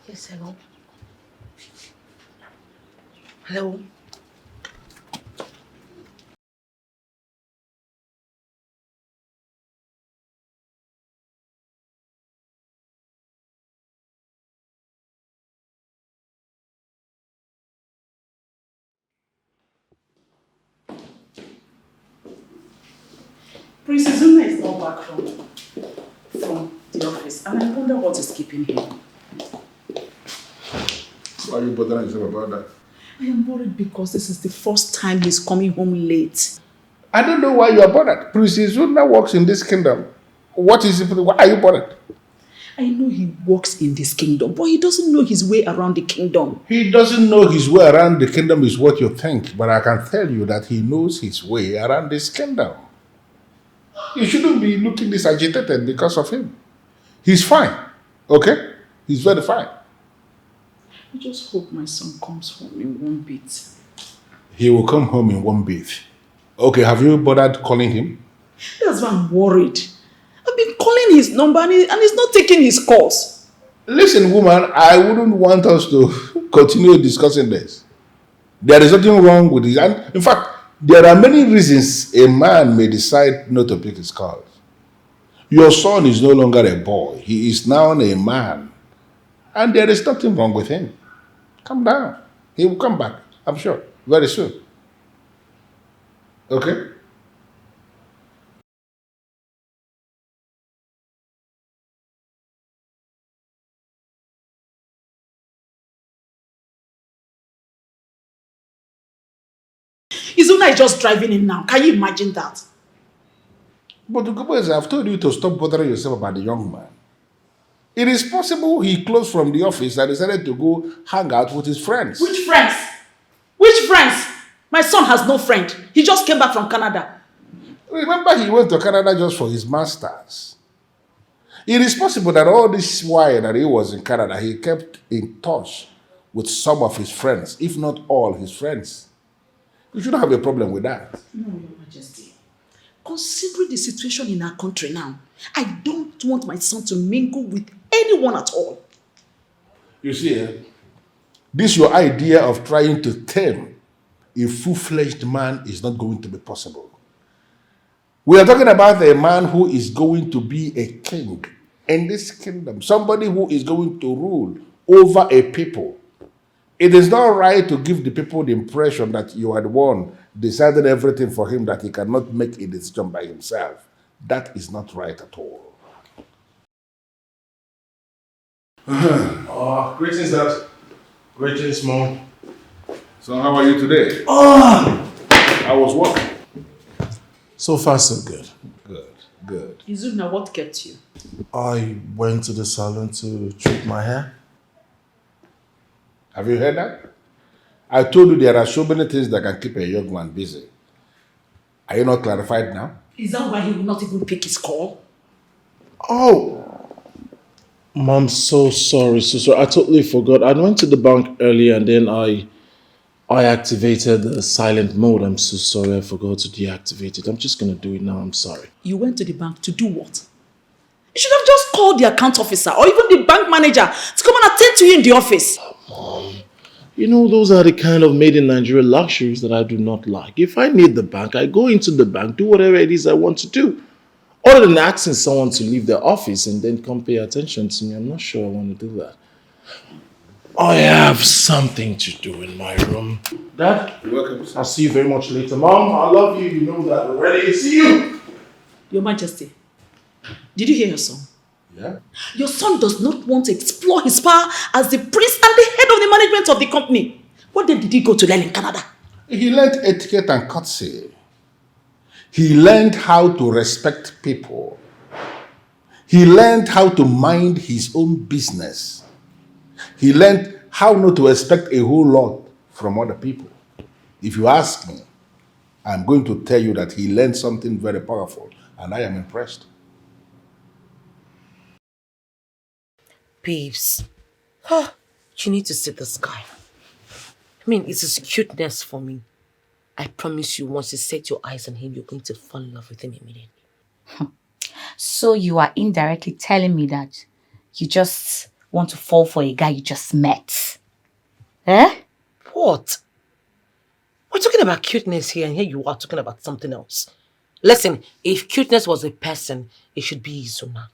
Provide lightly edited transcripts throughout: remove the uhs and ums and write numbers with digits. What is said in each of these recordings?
Yes, hello. Hello. Princess Zuna is not back from the office, and I wonder what is keeping him. Why are you bothering yourself about that? I am worried because this is the first time he's coming home late. I don't know why you are bothered. Princess Zuna works in this kingdom. What is it? Why are you bothered? I know he works in this kingdom, but he doesn't know his way around the kingdom. He doesn't know his way around the kingdom is what you think, but I can tell you that he knows his way around this kingdom. You shouldn't be looking this agitated because of him. He's fine, okay? He's very fine. I just hope my son comes home in one bit. He will come home in one bit. Okay, have you bothered calling him? That's why I'm worried. I've been calling his number and he's not taking his calls. Listen, woman, I wouldn't want us to continue discussing this. There is nothing wrong with it. And in fact, there are many reasons a man may decide not to pick his calls. Your son is no longer a boy. He is now a man. And there is nothing wrong with him. Calm down. He will come back, I'm sure, very soon. Okay? Izuna is just driving in now. Can you imagine that? But I've told you to stop bothering yourself about the young man. It is possible he closed from the office and decided to go hang out with his friends. Which friends? Which friends? My son has no friend. He just came back from Canada. Remember, he went to Canada just for his master's. It is possible that all this while that he was in Canada, he kept in touch with some of his friends, if not all his friends. You shouldn't have a problem with that. No, Your Majesty. Considering the situation in our country now, I don't want my son to mingle with anyone at all. You see, this your idea of trying to tame a full-fledged man is not going to be possible. We are talking about a man who is going to be a king in this kingdom, somebody who is going to rule over a people. It is not right to give the people the impression that you are the one deciding everything for him, that he cannot make a decision by himself. That is not right at all. Greetings, Dad. Greetings, Mom. So how are you today? How was work? So far, so good. Good. Izuna, what kept you? I went to the salon to treat my hair. Have you heard that? I told you there are so many things that can keep a young man busy. Are you not clarified now? Is that why he will not even pick his call? Oh, Mom, so sorry. I totally forgot. I went to the bank earlier and then I activated the silent mode. I'm so sorry. I forgot to deactivate it. I'm just going to do it now. I'm sorry. You went to the bank to do what? You should have just called the account officer or even the bank manager to come and attend to you in the office. Mom, you know, those are the kind of made in Nigeria luxuries that I do not like. If I need the bank, I go into the bank, do whatever it is I want to do. Other than asking someone to leave their office and then come pay attention to me, I'm not sure I want to do that. I have something to do in my room. Dad, You're welcome. I'll see you very much later. Mom, I love you. You know that already. See you. Your Majesty, did you hear your son? Yeah? Your son does not want to explore his power as the prince and the head of the management of the company. What then did he go to learn in Canada? He learned etiquette and courtesy. He learned how to respect people. He learned how to mind his own business. He learned how not to expect a whole lot from other people. If you ask me, I'm going to tell you that he learned something very powerful, and I am impressed. Babes, you need to see this guy. I mean, it's his cuteness for me. I promise you, once you set your eyes on him, you're going to fall in love with him immediately. So you are indirectly telling me that you just want to fall for a guy you just met. Eh? What? We're talking about cuteness here, and here you are talking about something else. Listen, if cuteness was a person, it should be Izuna.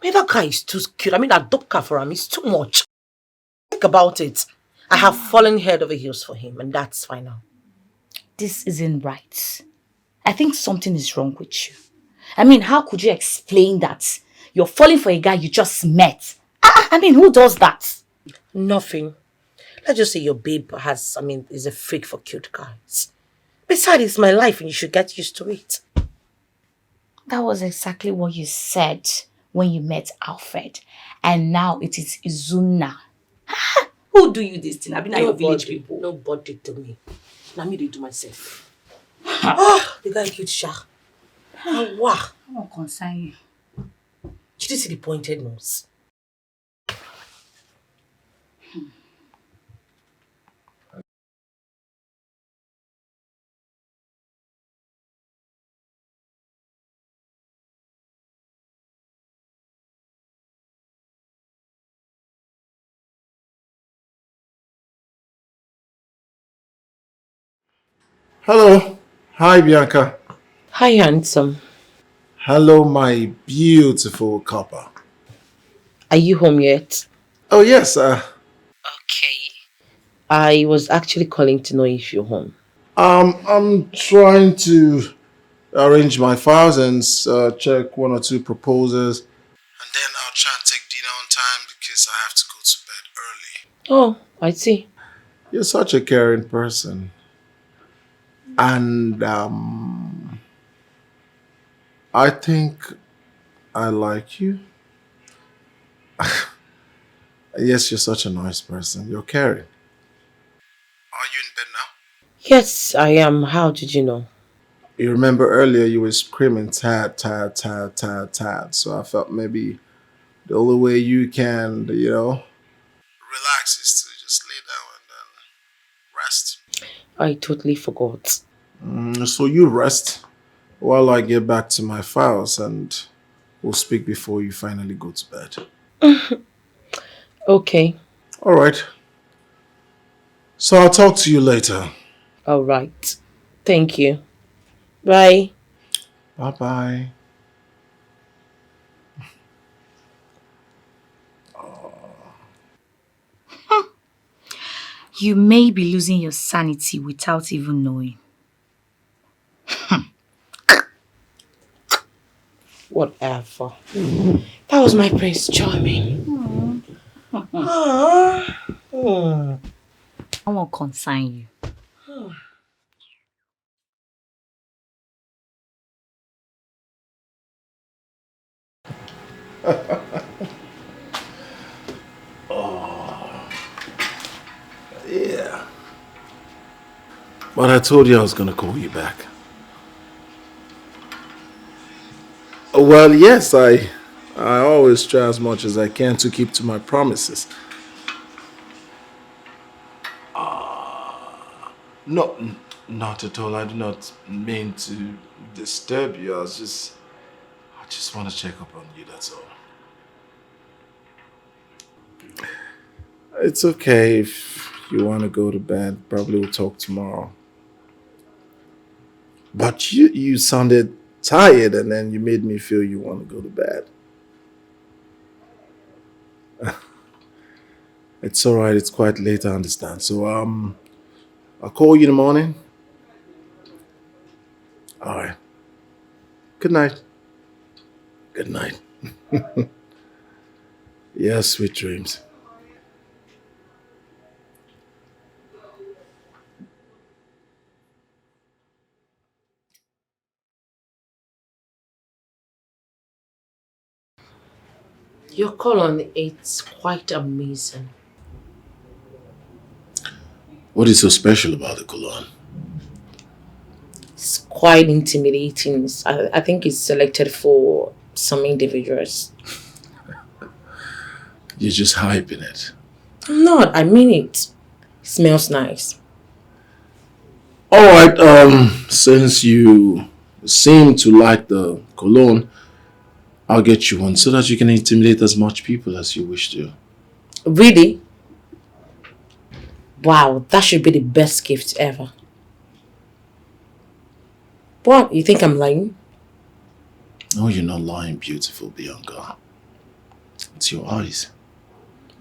Man, that guy is too cute. I mean, that Doka for him is too much. Think about it. I have fallen head over heels for him, and that's final. This isn't right. I think something is wrong with you. I mean, how could you explain that? You're falling for a guy you just met. I mean, who does that? Nothing. Let's just say your babe is a freak for cute guys. Besides, it's my life and you should get used to it. That was exactly what you said when you met Alfred. And now it is Izuna. Who do you this thing? I've been at your village people. Nobody to me. Now me do myself. The guy cute sha. Wow. I won't concern you. Did you see the pointed nose? Hello. Hi, Bianca. Hi, handsome. Hello, my beautiful copper. Are you home yet? Oh, yes. Okay. I was actually calling to know if you're home. I'm trying to arrange my files and check one or two proposals. And then I'll try and take dinner on time because I have to go to bed early. Oh, I see. You're such a caring person. And I think I like you. Yes, you're such a nice person. You're caring. Are you in bed now? Yes, I am. How did you know? You remember earlier you were screaming tired, tired, tired, tired, tired. So I felt maybe the only way you can, relax is to just lay down and then rest. I totally forgot. So you rest while I get back to my files and we'll speak before you finally go to bed. Okay. All right. So I'll talk to you later. All right. Thank you. Bye. Bye-bye. You may be losing your sanity without even knowing. Whatever. That was my Prince Charming. I won't concern you. Yeah. But I told you I was going to call you back. Well, yes, I always try as much as I can to keep to my promises. No, not at all. I do not mean to disturb you. I just want to check up on you, that's all. It's okay if you want to go to bed. Probably we'll talk tomorrow. But you sounded tired and then you made me feel you want to go to bed. It's all right. It's quite late, I understand. So, I'll call you in the morning. All right. Good night. Good night. Yes, sweet dreams. Your call on it's quite amazing. What is so special about the cologne? It's quite intimidating. I think it's selected for some individuals. You're just hyping it. I'm not. I mean it. It smells nice. All right. Since you seem to like the cologne, I'll get you one so that you can intimidate as much people as you wish to. Really? Wow, that should be the best gift ever. What? You think I'm lying? No, you're not lying, beautiful Bianca. It's your eyes.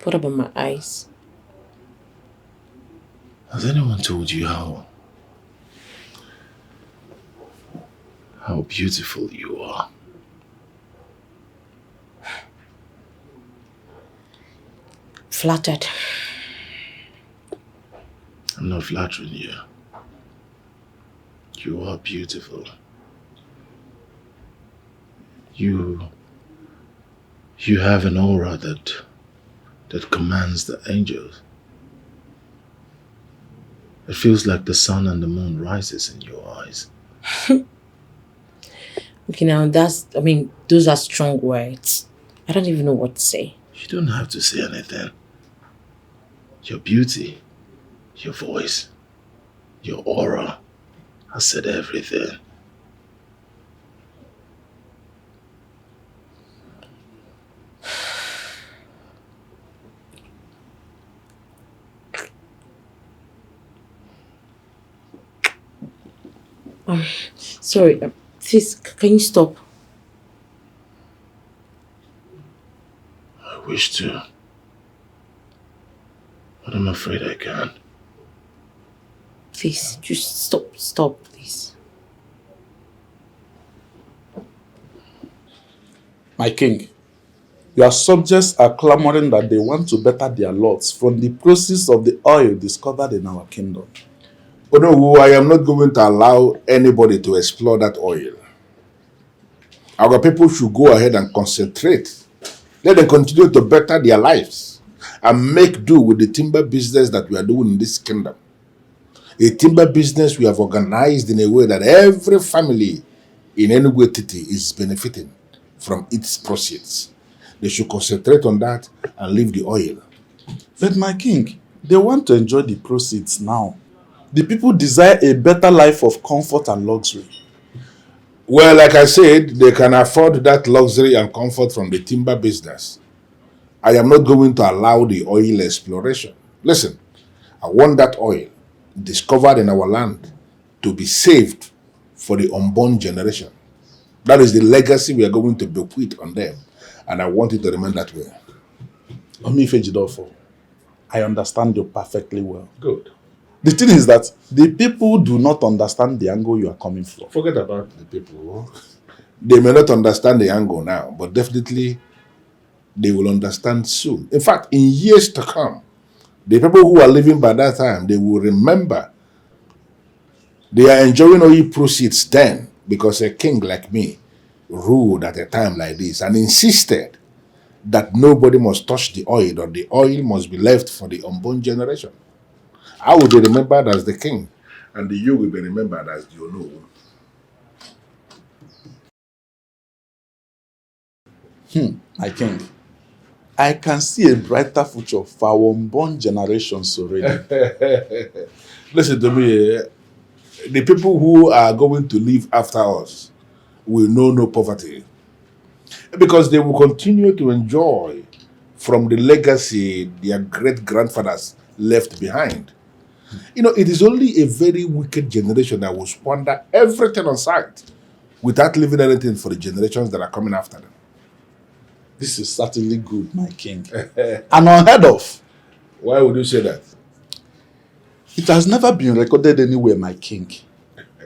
What about my eyes? Has anyone told you how beautiful you are? Flattered. I'm not flattering you. You are beautiful. You have an aura that commands the angels. It feels like the sun and the moon rises in your eyes. Okay, now those are strong words. I don't even know what to say. You don't have to say anything. Your beauty, your voice, your aura has said everything. Sorry, please, can you stop? I wish to, but I'm afraid I can't. Please, just stop, please. My king, your subjects are clamoring that they want to better their lots from the proceeds of the oil discovered in our kingdom. Oh no, I am not going to allow anybody to explore that oil. Our people should go ahead and concentrate. Let them continue to better their lives and make do with the timber business that we are doing in this kingdom. A timber business we have organized in a way that every family in NWOKOYE is benefiting from its proceeds. They should concentrate on that and leave the oil. But my king, they want to enjoy the proceeds now. The people desire a better life of comfort and luxury. Well, like I said, they can afford that luxury and comfort from the timber business. I am not going to allow the oil exploration. Listen, I want that oil discovered in our land to be saved for the unborn generation. That is the legacy we are going to bequeath on them. And I want it to remain that way. Omifejidofo, I understand you perfectly well. Good. The thing is that the people do not understand the angle you are coming from. Forget about the people. They may not understand the angle now, but definitely they will understand soon. In fact, in years to come, the people who are living by that time, they will remember they are enjoying oil proceeds then because a king like me ruled at a time like this and insisted that nobody must touch the oil or the oil must be left for the unborn generation. I will be remembered as the king, and you will be remembered as the Ono. My king, I can see a brighter future for our unborn generations already. Listen to me, the people who are going to live after us will know no poverty because they will continue to enjoy from the legacy their great-grandfathers left behind. You know, it is only a very wicked generation that will squander everything on sight without leaving anything for the generations that are coming after them. This is certainly good, my king. And unheard of. Why would you say that? It has never been recorded anywhere, my king,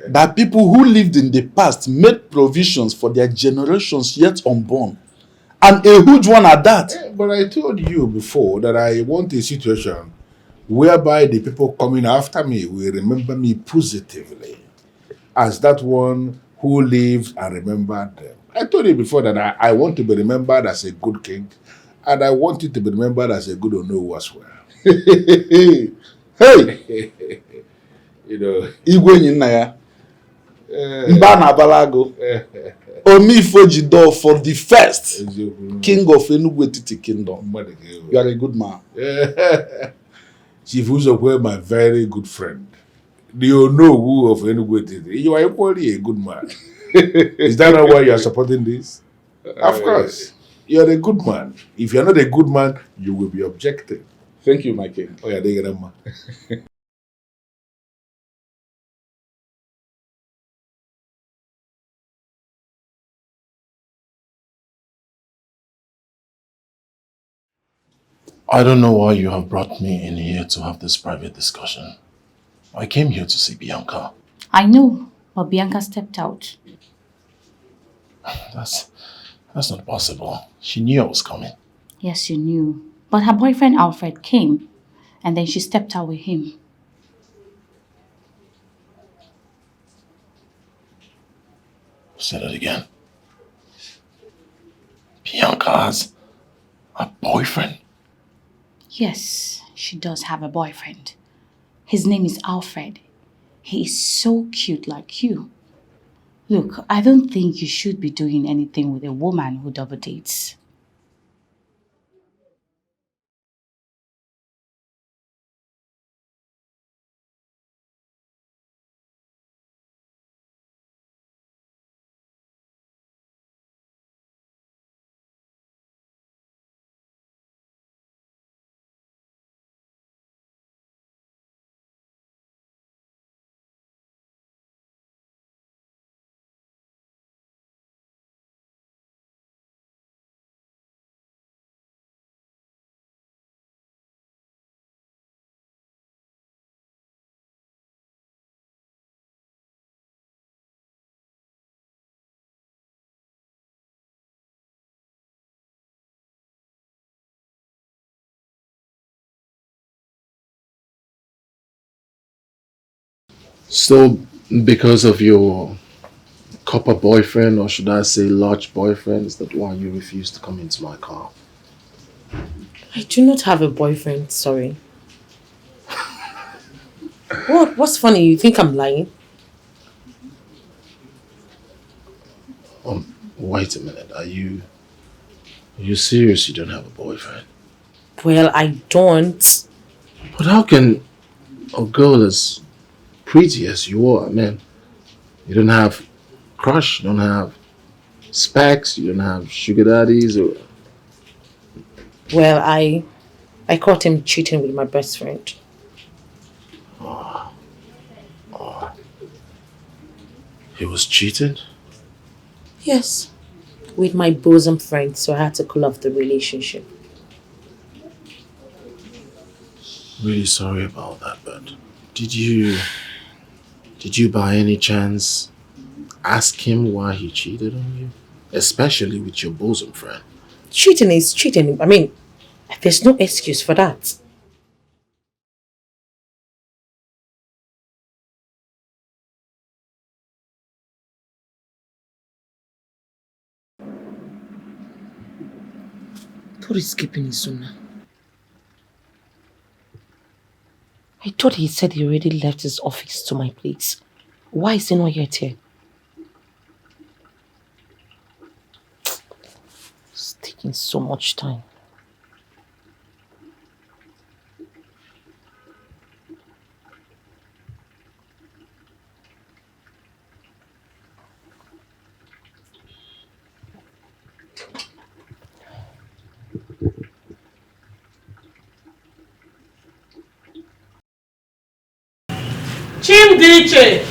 that people who lived in the past made provisions for their generations yet unborn. And a huge one at that. But I told you before that I want a situation whereby the people coming after me will remember me positively as that one who lived and remembered them. I told you before that I want to be remembered as a good king, and I want you to be remembered as a good Ono as well. Hey! You know, Igwe Nyinaya. Mba na Balago. Omifejido for the first king of NWOKOYE kingdom. You are a good man. Chief OZOKWOR, my very good friend. Do you know who of NWOKOYE? You are equally a good man. Is that not why you are supporting this? Of course. You're a good man. If you're not a good man, you will be objecting. Thank you, my king. Oh, yeah, they get a man. I don't know why you have brought me in here to have this private discussion. I came here to see Bianca. I know, but Bianca stepped out. That's that's not possible. She knew I was coming. Yes, you knew. But her boyfriend Alfred came, and then she stepped out with him. Say that again. Bianca has a boyfriend. Yes, she does have a boyfriend. His name is Alfred. He is so cute like you. Look, I don't think you should be doing anything with a woman who double dates. So, because of your copper boyfriend, or should I say large boyfriend, is that why you refuse to come into my car? I do not have a boyfriend, sorry. What? What's funny? You think I'm lying? Wait a minute. Are you serious? You don't have a boyfriend? Well, I don't. But how can a girl as pretty as you are, man, you don't have crush, you don't have specs, you don't have sugar daddies, or Well, I caught him cheating with my best friend. he was cheating? Yes, with my bosom friend, so I had to call off the relationship. Really sorry about that, but did you did you by any chance ask him why he cheated on you? Especially with your bosom friend. Cheating is cheating. I mean, there's no excuse for that. What is keeping Izuna? I thought he said he already left his office to my place. Why is he not yet here? It's taking so much time. Chimdiche!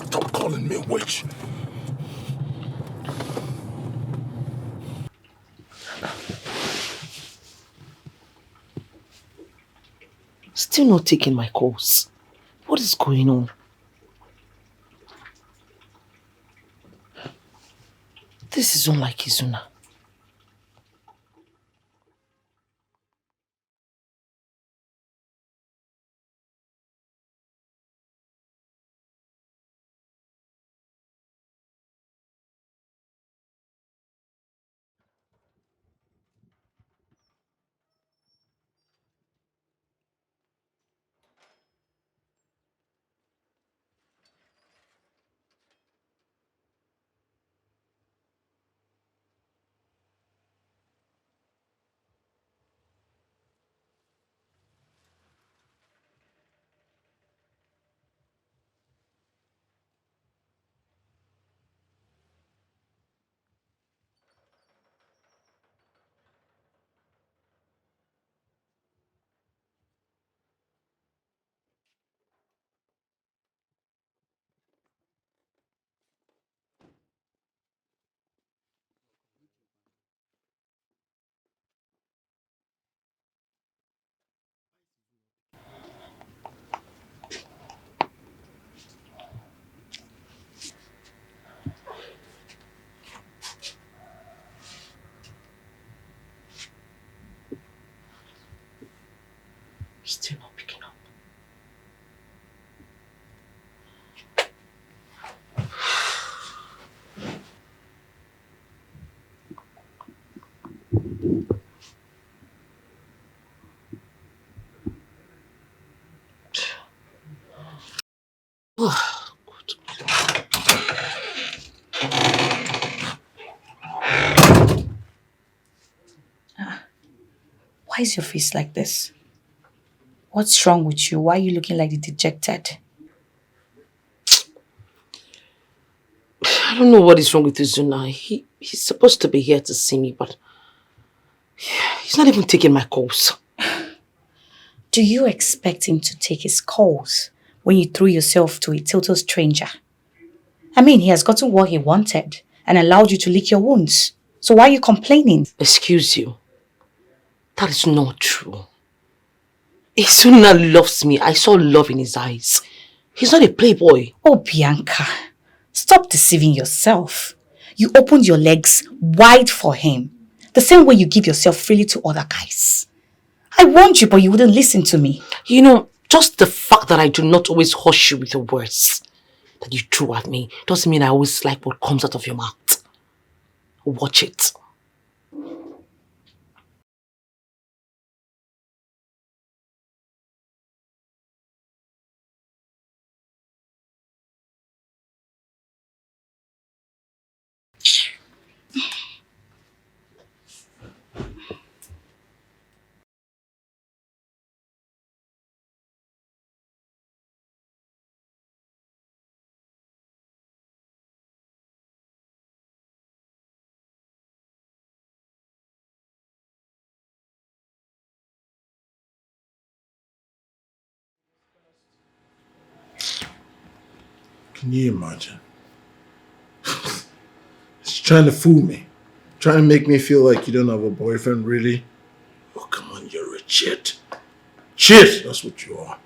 Stop calling me a witch. Still not taking my calls. What is going on? This is unlike Izuna. Still not picking up. Why is your face like this? What's wrong with you? Why are you looking like dejected? I don't know what is wrong with Uzuna. He's supposed to be here to see me, but he's not even taking my calls. Do you expect him to take his calls when you threw yourself to a total stranger? I mean, he has gotten what he wanted and allowed you to lick your wounds. So why are you complaining? Excuse you. That is not true. Uzuna loves me. I saw love in his eyes. He's not a playboy. Oh, Bianca, stop deceiving yourself. You opened your legs wide for him, the same way you give yourself freely to other guys. I warned you, but you wouldn't listen to me. You know, just the fact that I do not always hush you with the words that you threw at me doesn't mean I always like what comes out of your mouth. Watch it. Can you imagine? He's trying to fool me. Trying to make me feel like you don't have a boyfriend, really? Oh, come on, you're a chit. Chit! That's what you are.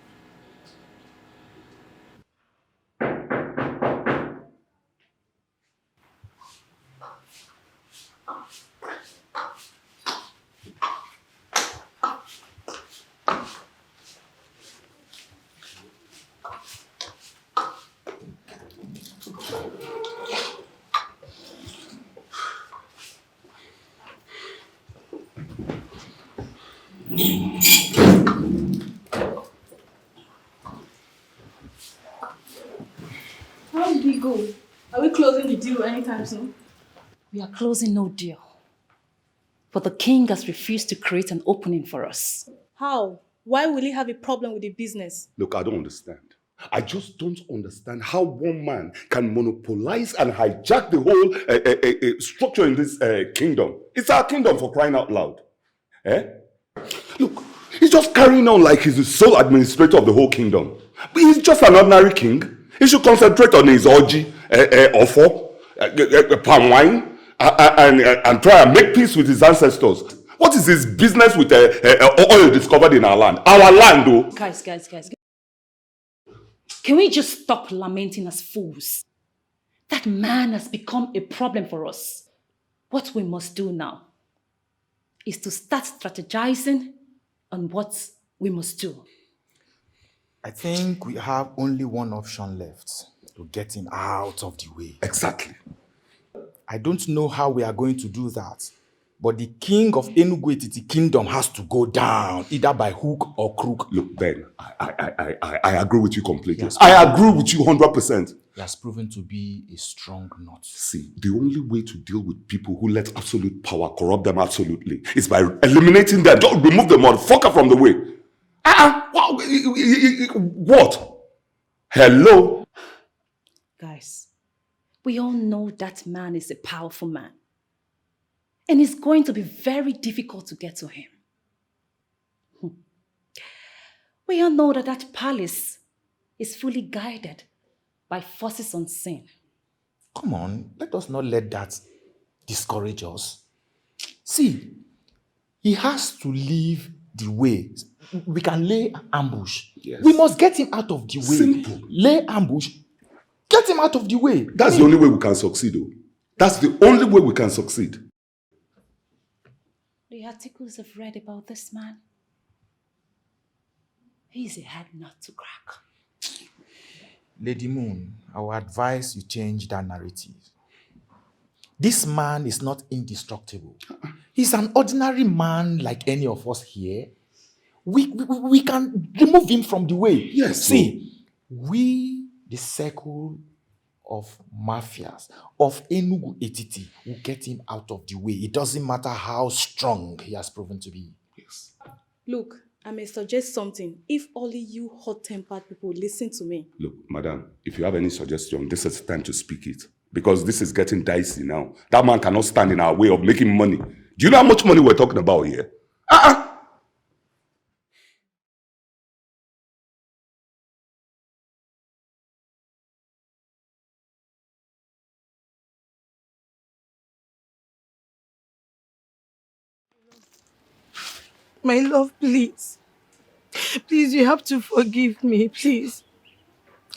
How did we go? Are we closing the deal anytime soon? We are closing no deal. But the king has refused to create an opening for us. How? Why will he have a problem with the business? Look, I don't understand. I just don't understand how one man can monopolize and hijack the whole structure in this kingdom. It's our kingdom, for crying out loud. Eh? Look, he's just carrying on like he's the sole administrator of the whole kingdom. But he's just an ordinary king. He should concentrate on his orgy, offo, palm wine, and try and make peace with his ancestors. What is his business with oil discovered in our land? Our land, though. Guys. Can we just stop lamenting as fools? That man has become a problem for us. What we must do now is to start strategizing on what we must do. I think we have only one option left to get him out of the way. Exactly. I don't know how we are going to do that, but the king of NWOKOYE kingdom has to go down, either by hook or crook. Look, Ben, I agree with you completely. Yes, I agree with you 100%. He has proven to be a strong nut. See, the only way to deal with people who let absolute power corrupt them absolutely is by eliminating them. Don't remove the motherfucker from the way. What? Hello? Guys, we all know that man is a powerful man. And it's going to be very difficult to get to him. We all know that that palace is fully guided by forces unseen. Come on, let us not let that discourage us. See, he has to leave the way. We can lay ambush. Yes. We must get him out of the way. Simple. Lay ambush. Get him out of the way. That's the only way we can succeed, though. That's the only way we can succeed. The articles I've read about this man, He's a hard nut to crack. Lady Moon, I would advise you change that narrative. This man is not indestructible. He's an ordinary man like any of us here. We can remove him from the way. Yes. See, we, the circle of mafias, of Enugu Etiti, will get him out of the way. It doesn't matter how strong he has proven to be. Yes. Look, I may suggest something. If only you hot-tempered people listen to me. Look, madam, if you have any suggestion, this is the time to speak it. Because this is getting dicey now. That man cannot stand in our way of making money. Do you know how much money we're talking about here? My love, please. Please, you have to forgive me, please.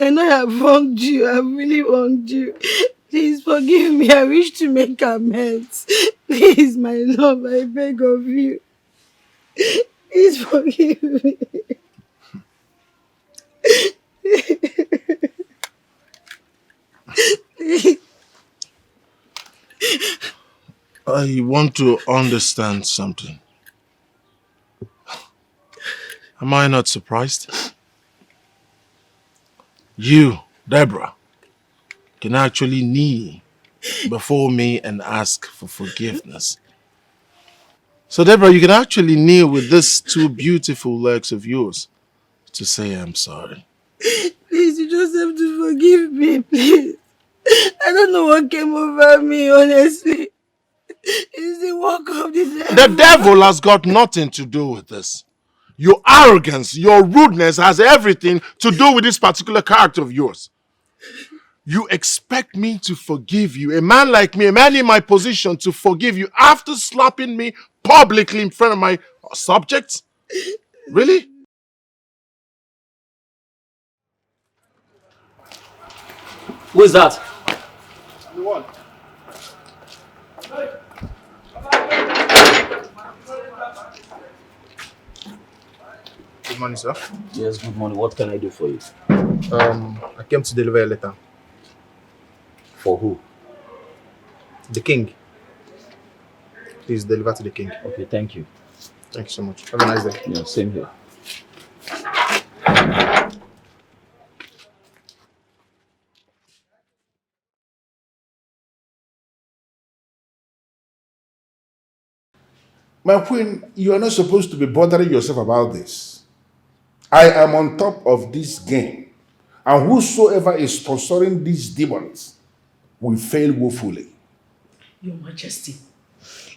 I know I have wronged you. I really wronged you. Please forgive me. I wish to make amends. Please, my love, I beg of you. Please forgive me. I want to understand something. Am I not surprised? You, Deborah, can actually kneel before me and ask for forgiveness. So, Deborah, you can actually kneel with these two beautiful legs of yours to say I'm sorry. Please, you just have to forgive me, please. I don't know what came over me, honestly. It's the work of the devil. The devil has got nothing to do with this. Your arrogance, your rudeness has everything to do with this particular character of yours. You expect me to forgive you, a man like me, a man in my position, to forgive you after slapping me publicly in front of my subjects? Really? Who is that? What? Good morning, sir. Yes, good morning. What can I do for you? I came to deliver a letter. For who? The king. Please deliver to the king. Okay, thank you. Thank you so much. Have a nice day. Yeah, same here. My queen, you are not supposed to be bothering yourself about this. I am on top of this game. And whosoever is sponsoring these demons will fail woefully. Your Majesty,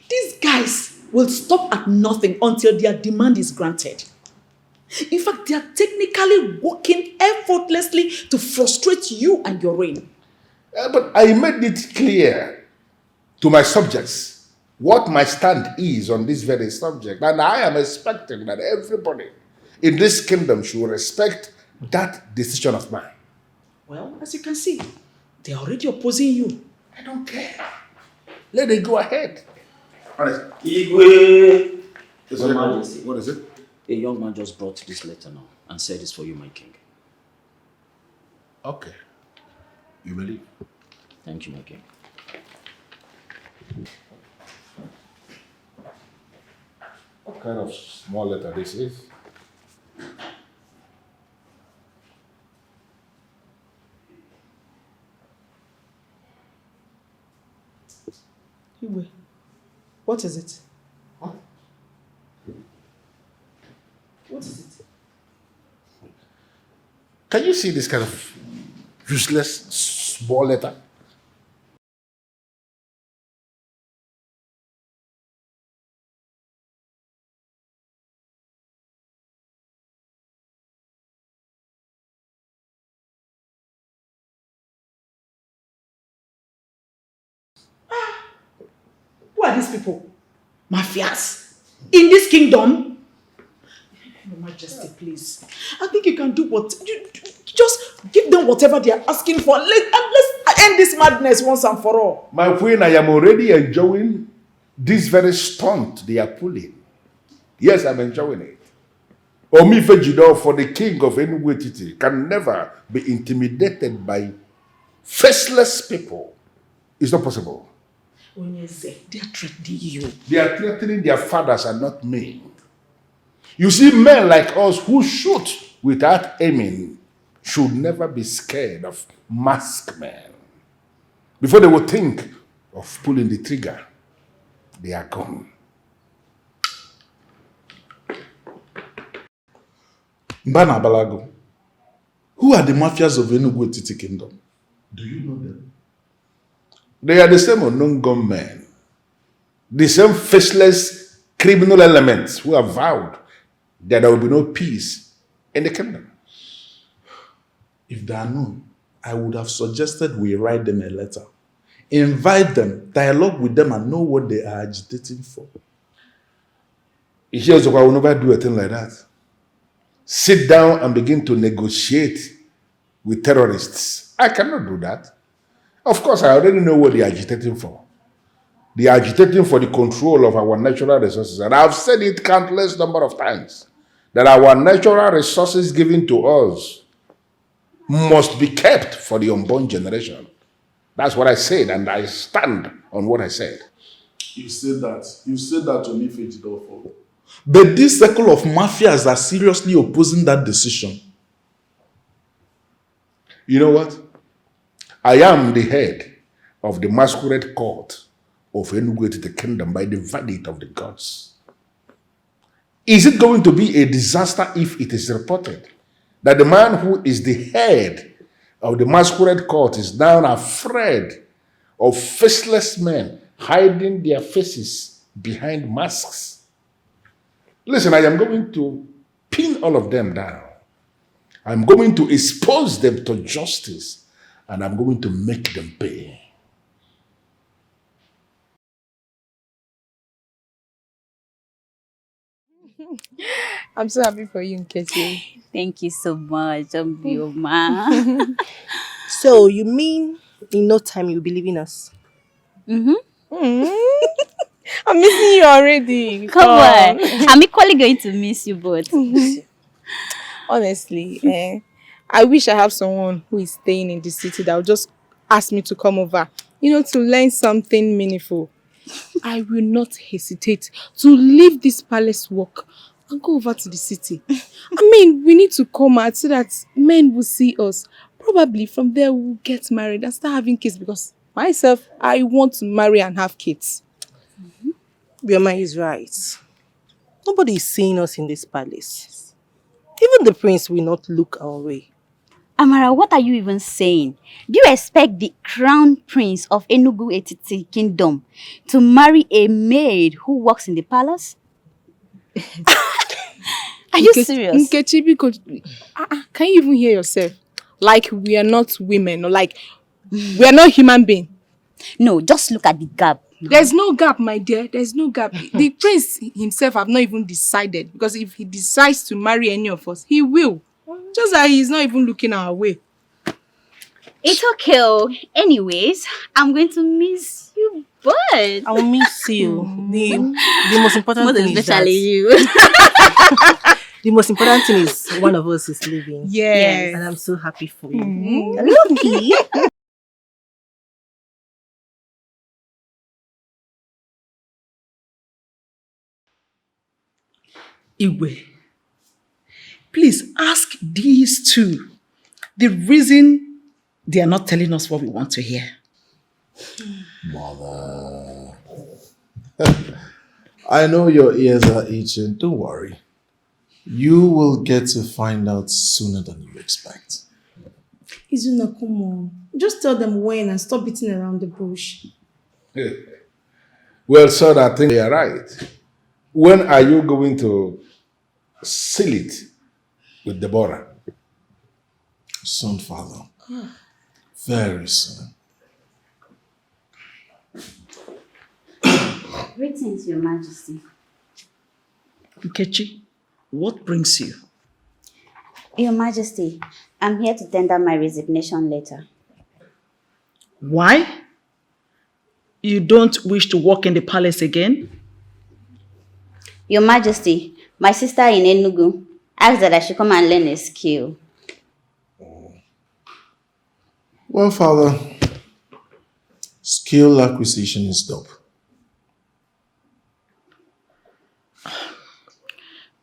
these guys will stop at nothing until their demand is granted. In fact, they are technically working effortlessly to frustrate you and your reign. But I made it clear to my subjects what my stand is on this very subject. And I am expecting that everybody in this kingdom should respect that decision of mine. Well, as you can see, they are already opposing you. I don't care. Let it go ahead. Honest. Igwe! Your Majesty. What is it? A young man just brought this letter now and said it's for you, my king. Okay. You believe? Thank you, my king. What kind of small letter this is? Igwe, what is it? Huh? What is it? Can you see this kind of useless small letter? Who are these people? Mafias? In this kingdom? Your Majesty, please. I think you can do what... You just give them whatever they are asking for. Let's end this madness once and for all. My queen, I am already enjoying this very stunt they are pulling. Yes, I'm enjoying it. Omifejido for the king of NWOKOYE can never be intimidated by faceless people. It's not possible. They are threatening you. They are threatening their fathers and not me. You see, men like us who shoot without aiming should never be scared of masked men. Before they would think of pulling the trigger, they are gone. Mbana Balago, who are the mafias of NWOKOYE Kingdom? Do you know them? They are the same unknown gunmen, the same faceless criminal elements who have vowed that there will be no peace in the kingdom. If they are known, I would have suggested we write them a letter. Invite them, dialogue with them, and know what they are agitating for. OZOKWOR will never do a thing like that. Sit down and begin to negotiate with terrorists. I cannot do that. Of course, I already know what they are agitating for. They are agitating for the control of our natural resources. And I've said it countless number of times, that our natural resources given to us must be kept for the unborn generation. That's what I said, and I stand on what I said. You said that to me, Fejidofo. But this circle of mafias are seriously opposing that decision. You know what? I am the head of the masquerade court of NWOKOYE Kingdom by the verdict of the gods. Is it going to be a disaster if it is reported that the man who is the head of the masquerade court is now afraid of faceless men hiding their faces behind masks? Listen, I am going to pin all of them down. I'm going to expose them to justice, and I'm going to make them pay. I'm so happy for you, Nkechi. Thank you so much, Ma. So, you mean in no time you'll be leaving us? I'm missing you already. Come on. I'm equally going to miss you both. Honestly, I wish I have someone who is staying in the city that will just ask me to come over, to learn something meaningful. I will not hesitate to leave this palace work and go over to the city. I mean, we need to come out so that men will see us. Probably from there we'll get married and start having kids, because myself, I want to marry and have kids. Bioma is right. Nobody is seeing us in this palace. Even the prince will not look our way. Amara, what are you even saying? Do you expect the crown prince of NWOKOYE Kingdom to marry a maid who works in the palace? Are you serious? Nkechi, because can you even hear yourself? Like we are not women, or like we are not human beings. No, just look at the gap. There's no gap, my dear. There's no gap. The prince himself have not even decided, because if he decides to marry any of us, he will. Just that he's not even looking our way. It's okay. Anyways, I'm going to miss you both. I will miss you. The most important thing is that you. the most important thing is one of us is leaving. Yes. And I'm so happy for you. Lucky. Igwe, please ask these two the reason they are not telling us what we want to hear. Mother. I know your ears are itching. Don't worry. You will get to find out sooner than you expect. Izuna, come on. Just tell them when and stop beating around the bush. Well, sir, I think they are right. When are you going to seal it with Deborah? Soon, Father. Very soon. Greetings, Your Majesty. Nkechi, what brings you? Your Majesty, I'm here to tender my resignation letter. Why? You don't wish to work in the palace again? Your Majesty, my sister in Enugu Ask that I should come and learn a skill. Well, Father, skill acquisition is dope.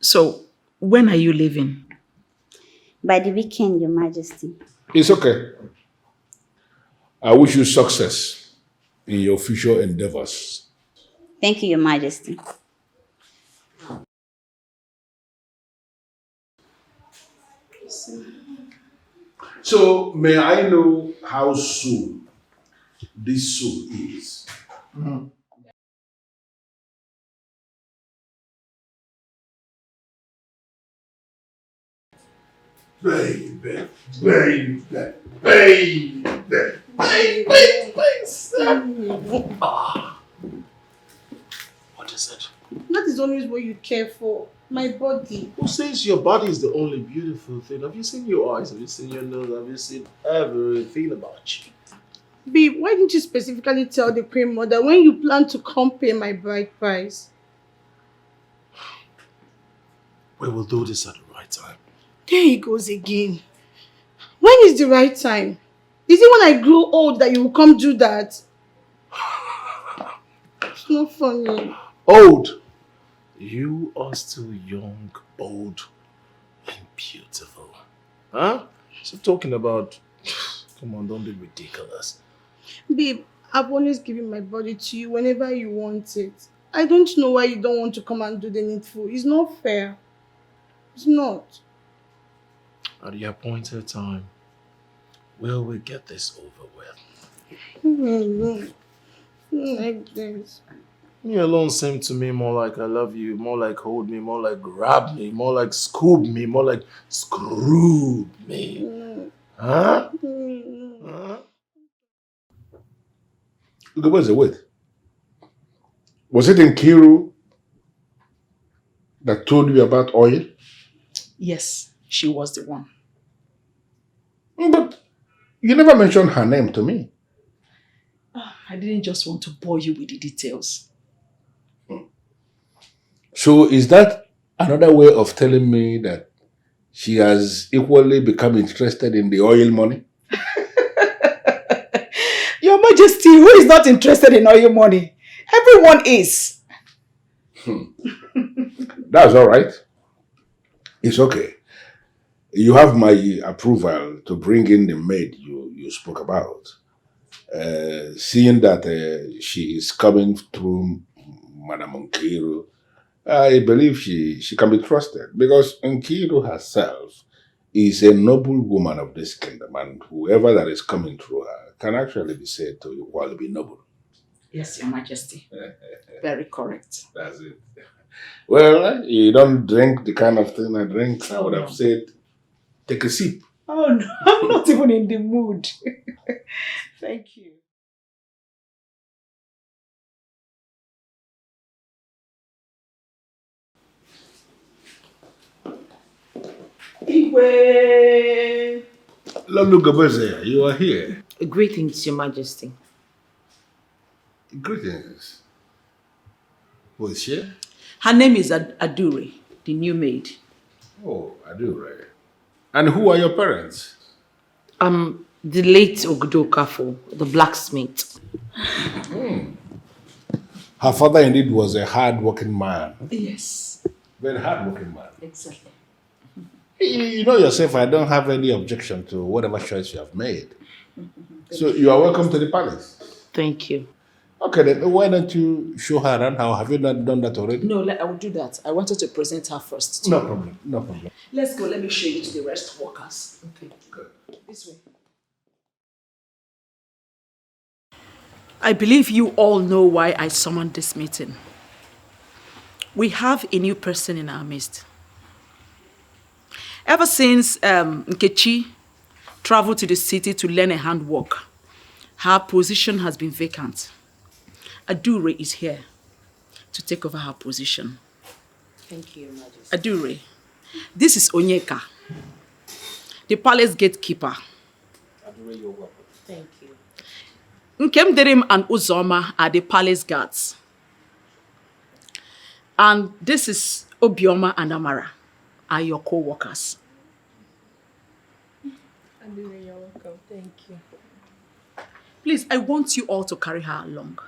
So, when are you leaving? By the weekend, Your Majesty. It's okay. I wish you success in your future endeavors. Thank you, Your Majesty. So, may I know how soon this soul is? Baby, baby, baby, baby, What is it? That is always what you care for. My body. Who says your body is the only beautiful thing? Have you seen your eyes? Have you seen your nose? Have you seen everything about you? Babe, why didn't you specifically tell the Queen Mother when you plan to come pay my bride price? We will do this at the right time. There he goes again. When is the right time? Is it when I grow old that you will come do that? It's not funny. Old! You are still young, bold, and beautiful. Huh? So talking about... Come on, don't be ridiculous. Babe, I've always given my body to you whenever you want it. I don't know why you don't want to come and do the needful. It's not fair. It's not. At the appointed time, will we get this over with? Like this. You alone seem to me more like I love you, more like hold me, more like grab me, more like scoop me, more like screw me. Huh? Huh? Look, where's the wait? Was it Nkiru that told you about oil? Yes, she was the one. But you never mentioned her name to me. I didn't just want to bore you with the details. So is that another way of telling me that she has equally become interested in the oil money? Your Majesty, who is not interested in all your money? Everyone is. That's all right. It's okay. You have my approval to bring in the maid you spoke about. Seeing that she is coming through Madam Nkiru, I believe she can be trusted because Nkiru herself is a noble woman of this kingdom, and whoever that is coming through her can actually be said to equally be noble. Yes, Your Majesty. Very correct. That's it. Well, you don't drink the kind of thing I drink. I would have said, take a sip. Oh no, I'm not even in the mood. Thank you. Igwe! Lolo Gabeze, you are here. Greetings, Your Majesty. Greetings. Who is she? Her name is Adure, the new maid. Oh, Adure. And who are your parents? The late Okafor, the blacksmith. Her father indeed was a hard-working man. Yes. Very hard-working man. Exactly. You know yourself, I don't have any objection to whatever choice you have made. So you are welcome to the palace. Thank you. Okay, then why don't you show her around? How have you not done that already? No, I will do that. I wanted to present her first. No problem, no problem. Let's go. Let me show you to the rest workers. Okay, good. This way. I believe you all know why I summoned this meeting. We have a new person in our midst. Ever since Nkechi traveled to the city to learn a handwork, her position has been vacant. Adure is here to take over her position. Thank you, Your Majesty. Adure, this is Onyeka, the palace gatekeeper. Adure, you're welcome. Thank you. Nkemderim and Uzoma are the palace guards. And this is Obioma and Amara. are your co-workers. Adire, you're welcome. Thank you. Please, I want you all to carry her along.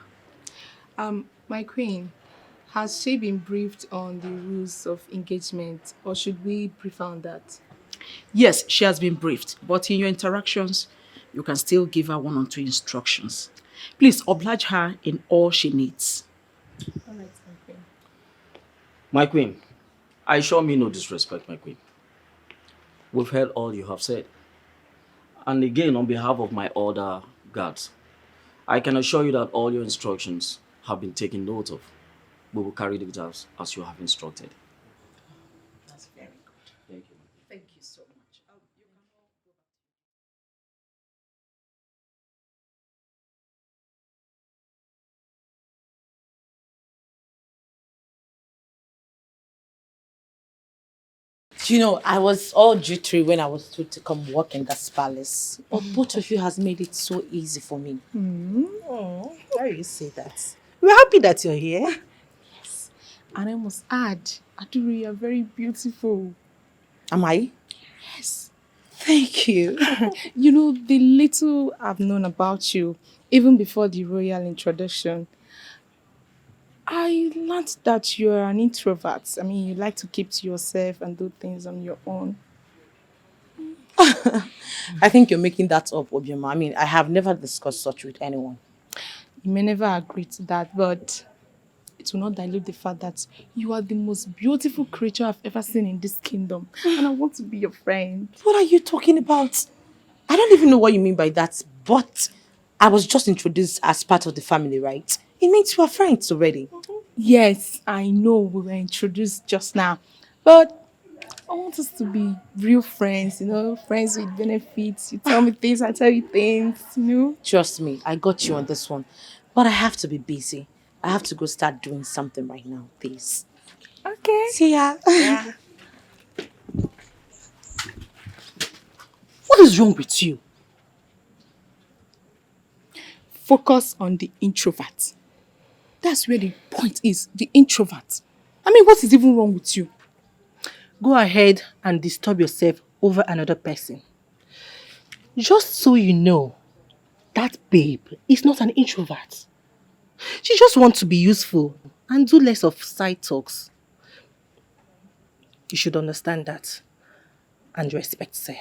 My queen, has she been briefed on the rules of engagement, or should we brief her on that? Yes, she has been briefed, but in your interactions, you can still give her 1 or 2 instructions. Please oblige her in all she needs. All right, my queen. My queen, I show me no disrespect, my queen. We've heard all you have said. And again, on behalf of my other guards, I can assure you that all your instructions have been taken note of. We will carry it out as you have instructed. That's very good. Thank you. Thank you so much. You know, I was all jittery when I was told to come work in this palace. But both of you has made it so easy for me. Oh, why you say that? We're happy that you're here. And I must add, Adire, you're very beautiful. Am I? Yes. Thank you. You know, the little I've known about you, even before the royal introduction, I learned that you're an introvert. I mean, you like to keep to yourself and do things on your own. I think you're making that up, Obioma. I mean, I have never discussed such with anyone. You may never agree to that, but it will not dilute the fact that you are the most beautiful creature I've ever seen in this kingdom. And I want to be your friend. What are you talking about? I don't even know what you mean by that, but I was just introduced as part of the family, right? It means we are friends already. Yes, I know we were introduced just now, but I want us to be real friends, you know, friends with benefits. You tell me things, I tell you things, you know. Trust me, I got you on this one. But I have to be busy. I have to go start doing something right now, please. Okay. See ya. Yeah. What is wrong with you? Focus on the introvert. That's where the point is, the introvert. I mean, what is even wrong with you? Go ahead and disturb yourself over another person. Just so you know, that babe is not an introvert. She just wants to be useful and do less of side talks. You should understand that and respect her.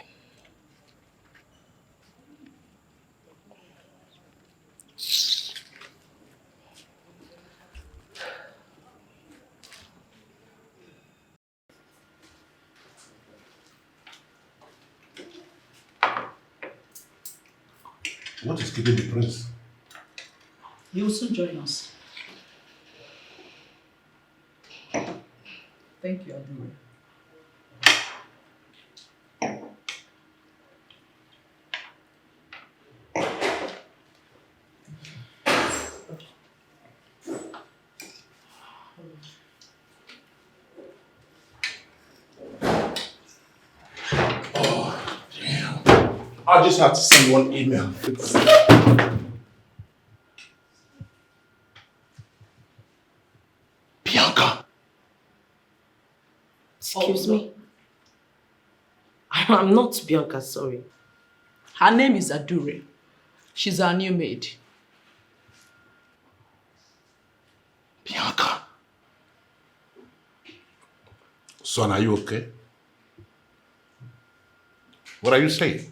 What is keeping the prince? He will soon join us. Thank you, Adire. I just had to send one email. Bianca! Excuse me? I'm not Bianca, sorry. Her name is Adure. She's our new maid. Bianca. Son, are you okay? What are you saying?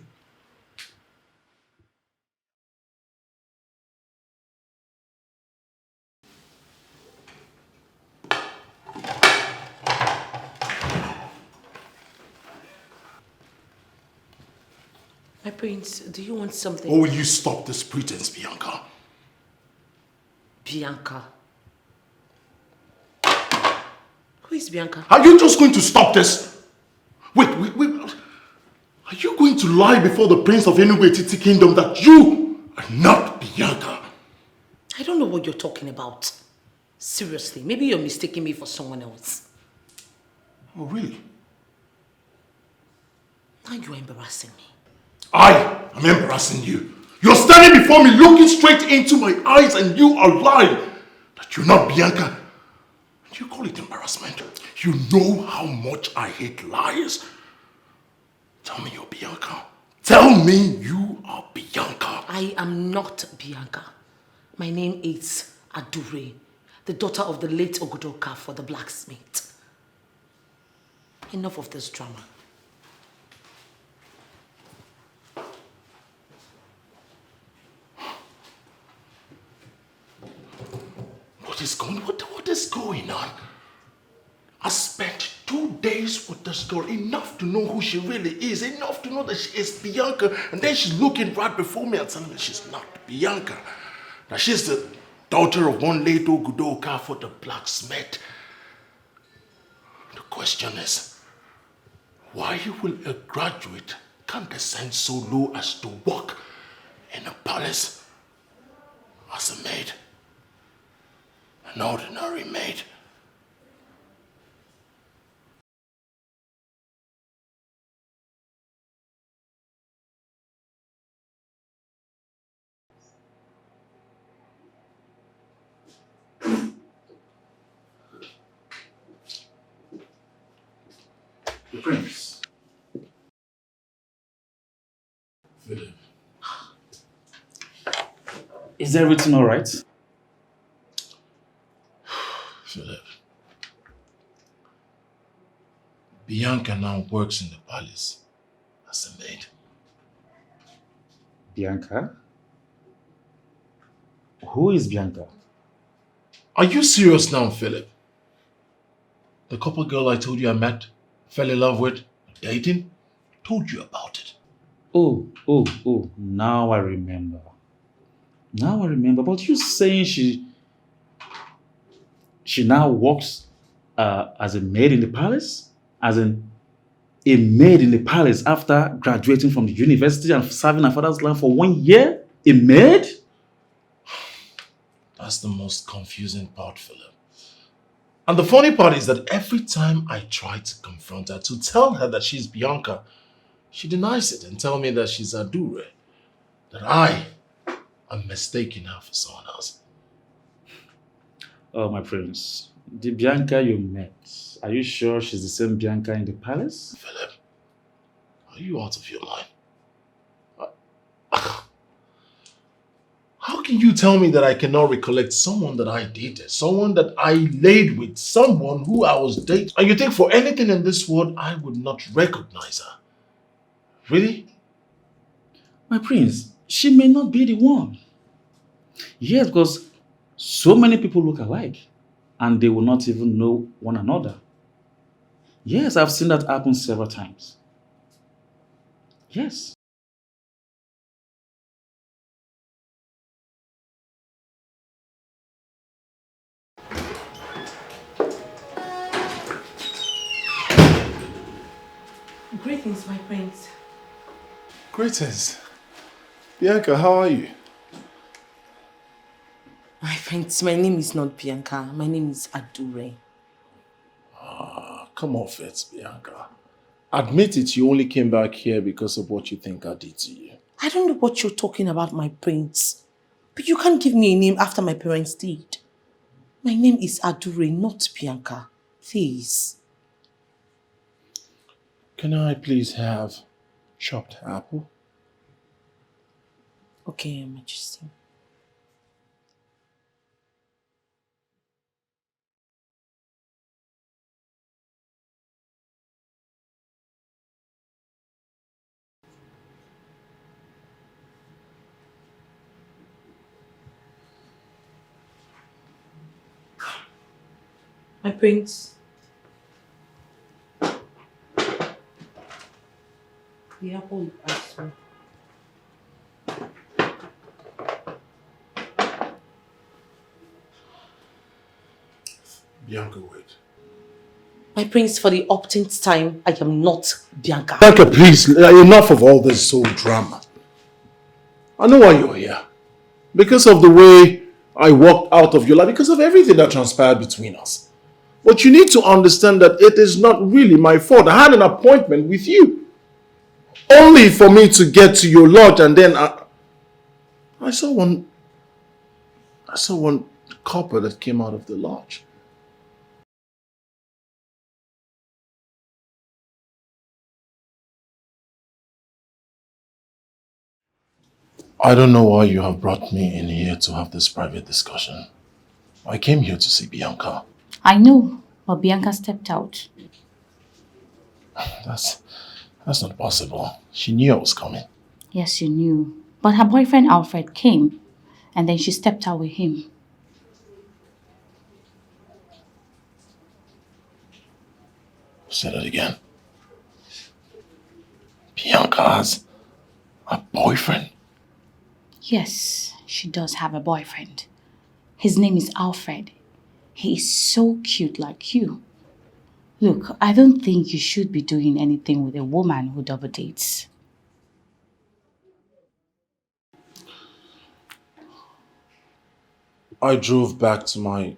My prince, do you want something? Or will you stop this pretense, Bianca? Bianca. Who is Bianca? Are you just going to stop this? Wait. Are you going to lie before the prince of NWOKOYE Kingdom that you are not Bianca? I don't know what you're talking about. Seriously, maybe you're mistaking me for someone else. Oh, really? Now you're embarrassing me. I am embarrassing you. You're standing before me looking straight into my eyes and you are lying that you're not Bianca. You call it embarrassment? You know how much I hate liars. Tell me you're Bianca. Tell me you are Bianca. I am not Bianca. My name is Adure, the daughter of the late Okafor, the blacksmith. Enough of this drama. What is going on? I spent 2 days with this girl, enough to know who she really is, enough to know that she is Bianca, and then she's looking right before me and telling me she's not Bianca. Now she's the daughter of one late Okafor, the blacksmith. The question is, why will a graduate condescend so low as to work in a palace as a maid? An ordinary maid. The prince. Philip. Is everything all right? Philip. Bianca now works in the palace as a maid. Bianca? Who is Bianca? Are you serious now, Philip? The couple girl I told you I met, fell in love with, dating, told you about it. Oh, now I remember. But you saying she now works as a maid in the palace? As in a maid in the palace after graduating from the university and serving her father's land for 1 year? A maid? That's the most confusing part, Philip. And the funny part is that every time I try to confront her, to tell her that she's Bianca, she denies it and tells me that she's Adure, that I am mistaking her for someone else. Oh, my prince, the Bianca you met, are you sure she's the same Bianca in the palace? Philip, are you out of your mind? How can you tell me that I cannot recollect someone that I dated, someone that I laid with, someone who I was dating? And you think for anything in this world, I would not recognize her? Really? My prince, she may not be the one. Yes, because so many people look alike and they will not even know one another. Yes, I've seen that happen several times. Yes. Greetings, my prince. Greetings. Bianca, how are you? My prince, my name is not Bianca. My name is Adure. Come off it, Bianca. Admit it, you only came back here because of what you think I did to you. I don't know what you're talking about, my prince. But you can't give me a name after my parents did. My name is Adure, not Bianca. Please. Can I please have chopped apple? Okay, Your Majesty. My prince. The apple as well. Bianca, wait. My prince, for the upteenth time, I am not Bianca. Bianca, please, enough of all this soul drama. I know why you're here. Because of the way I walked out of your life, because of everything that transpired between us. But you need to understand that it is not really my fault. I had an appointment with you. Only for me to get to your lodge, and then I saw one copper that came out of the lodge. I don't know why you have brought me in here to have this private discussion. I came here to see Bianca. I know, but Bianca stepped out. That's not possible. She knew I was coming. Yes, she knew. But her boyfriend Alfred came, and then she stepped out with him. Say that again. Bianca has a boyfriend? Yes, she does have a boyfriend. His name is Alfred. He is so cute like you. Look, I don't think you should be doing anything with a woman who double dates. I drove back to my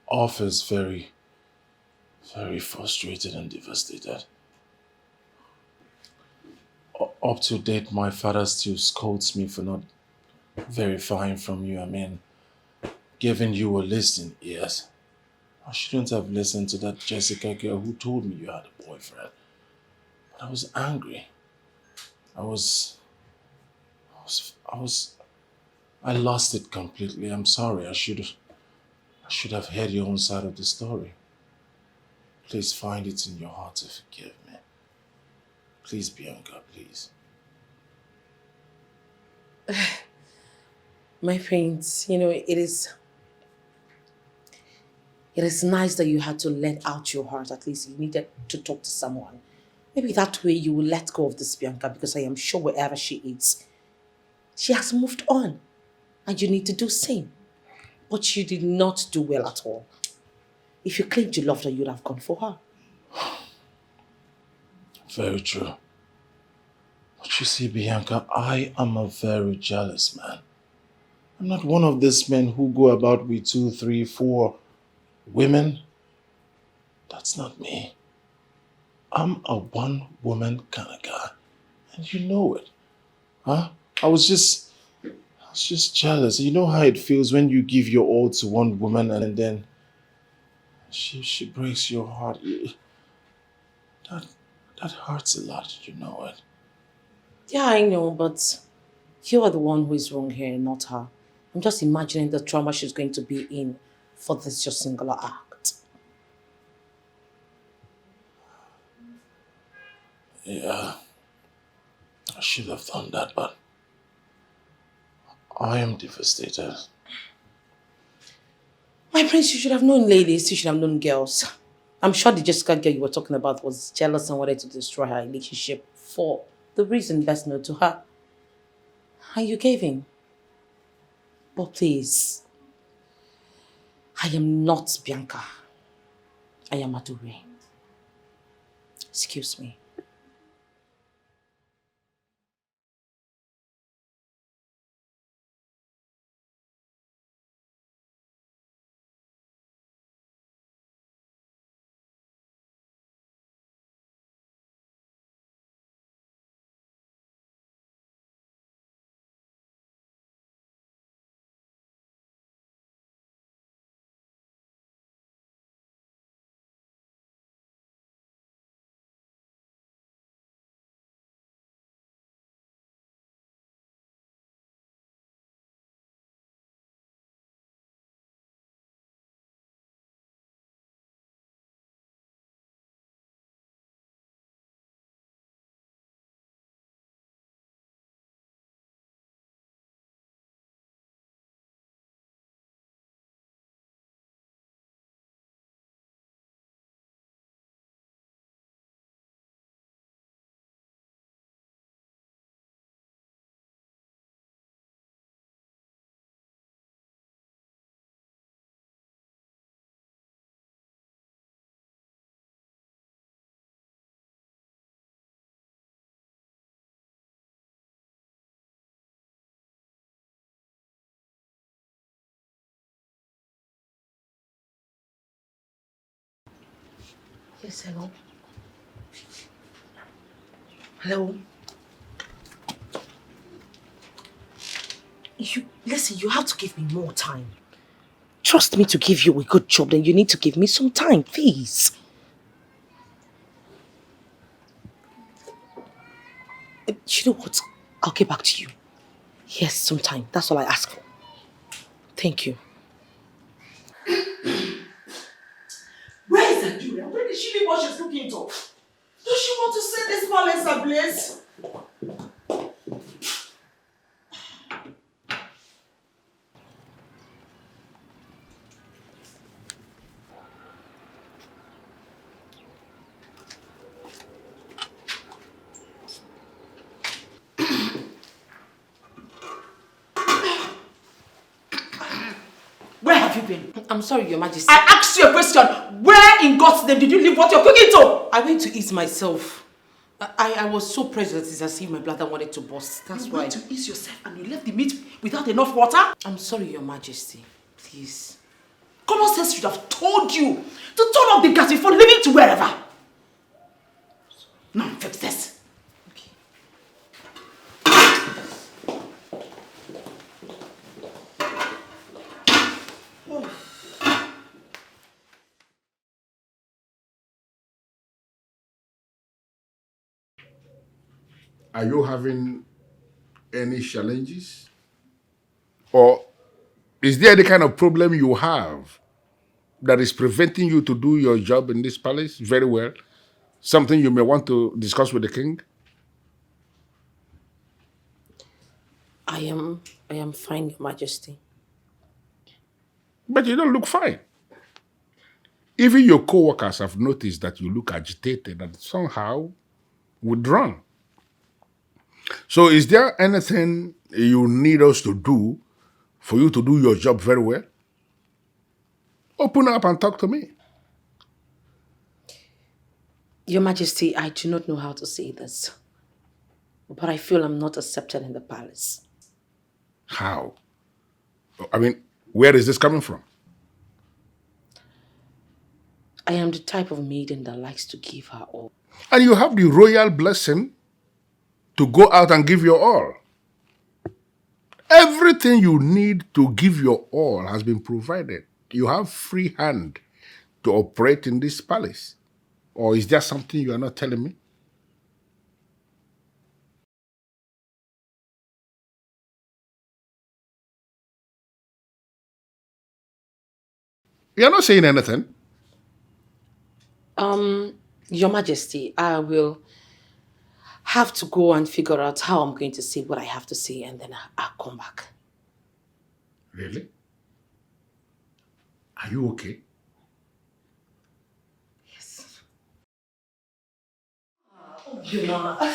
office very frustrated and devastated. Up to date, my father still scolds me for not verifying from you. I mean, giving you a list in ears. I shouldn't have listened to that Jessica girl who told me you had a boyfriend. But I was angry. I lost it completely. I'm sorry. I should have heard your own side of the story. Please find it in your heart to forgive me. Please, Bianca, please. My friends, you know, it is nice that you had to let out your heart. At least you needed to talk to someone. Maybe that way you will let go of this Bianca, because I am sure wherever she is, she has moved on. And you need to do the same. But you did not do well at all. If you claimed you loved her, you would have gone for her. Very true. But you see, Bianca, I am a very jealous man. I'm not one of these men who go about with 2, 3, 4 women. That's not me. I'm a one-woman kind of guy. And you know it. Huh? I was just jealous. You know how it feels when you give your all to one woman and then she breaks your heart. That hurts a lot, you know it. Yeah, I know, but you are the one who is wrong here, not her. I'm just imagining the trauma she's going to be in for this just singular act. Yeah, I should have done that, but I am devastated. My prince, you should have known ladies, you should have known girls. I'm sure the Jessica girl you were talking about was jealous and wanted to destroy her relationship for the reason best known to her. And you gave in. But please, I am not Bianca. I am Adure. Excuse me. Yes, hello. Hello. Listen, you have to give me more time. Trust me to give you a good job, then you need to give me some time, please. You know what? I'll get back to you. Yes, some time. That's all I ask for. Thank you. Where is Nigeria? Where did she leave what she's looking into? Does she want to set this palace ablaze? Where have you been? I'm sorry, Your Majesty. I asked you a question. Where in God's name did you leave what you're cooking to? I went to ease myself. I was so pressed it's as if my bladder wanted to burst. That's why. You went to ease yourself and you left the meat without enough water? I'm sorry, Your Majesty. Please. Common sense should have told you to turn off the gas before leaving to wherever. No, fix this. Okay. Are you having any challenges? Or is there any kind of problem you have that is preventing you to do your job in this palace very well? Something you may want to discuss with the king? I am fine, Your Majesty. But you don't look fine. Even your co-workers have noticed that you look agitated and somehow withdrawn. So is there anything you need us to do for you to do your job very well? Open up and talk to me. Your Majesty, I do not know how to say this, but I feel I'm not accepted in the palace. How? I mean, where is this coming from? I am the type of maiden that likes to give her all. And you have the royal blessing to go out and give your all. Everything you need to give your all has been provided. You have free hand to operate in this palace. Or is there something you are not telling me? You're not saying anything. Your Majesty, I will have to go and figure out how I'm going to say what I have to say, and then I'll come back. Really? Are you okay? Yes. You know,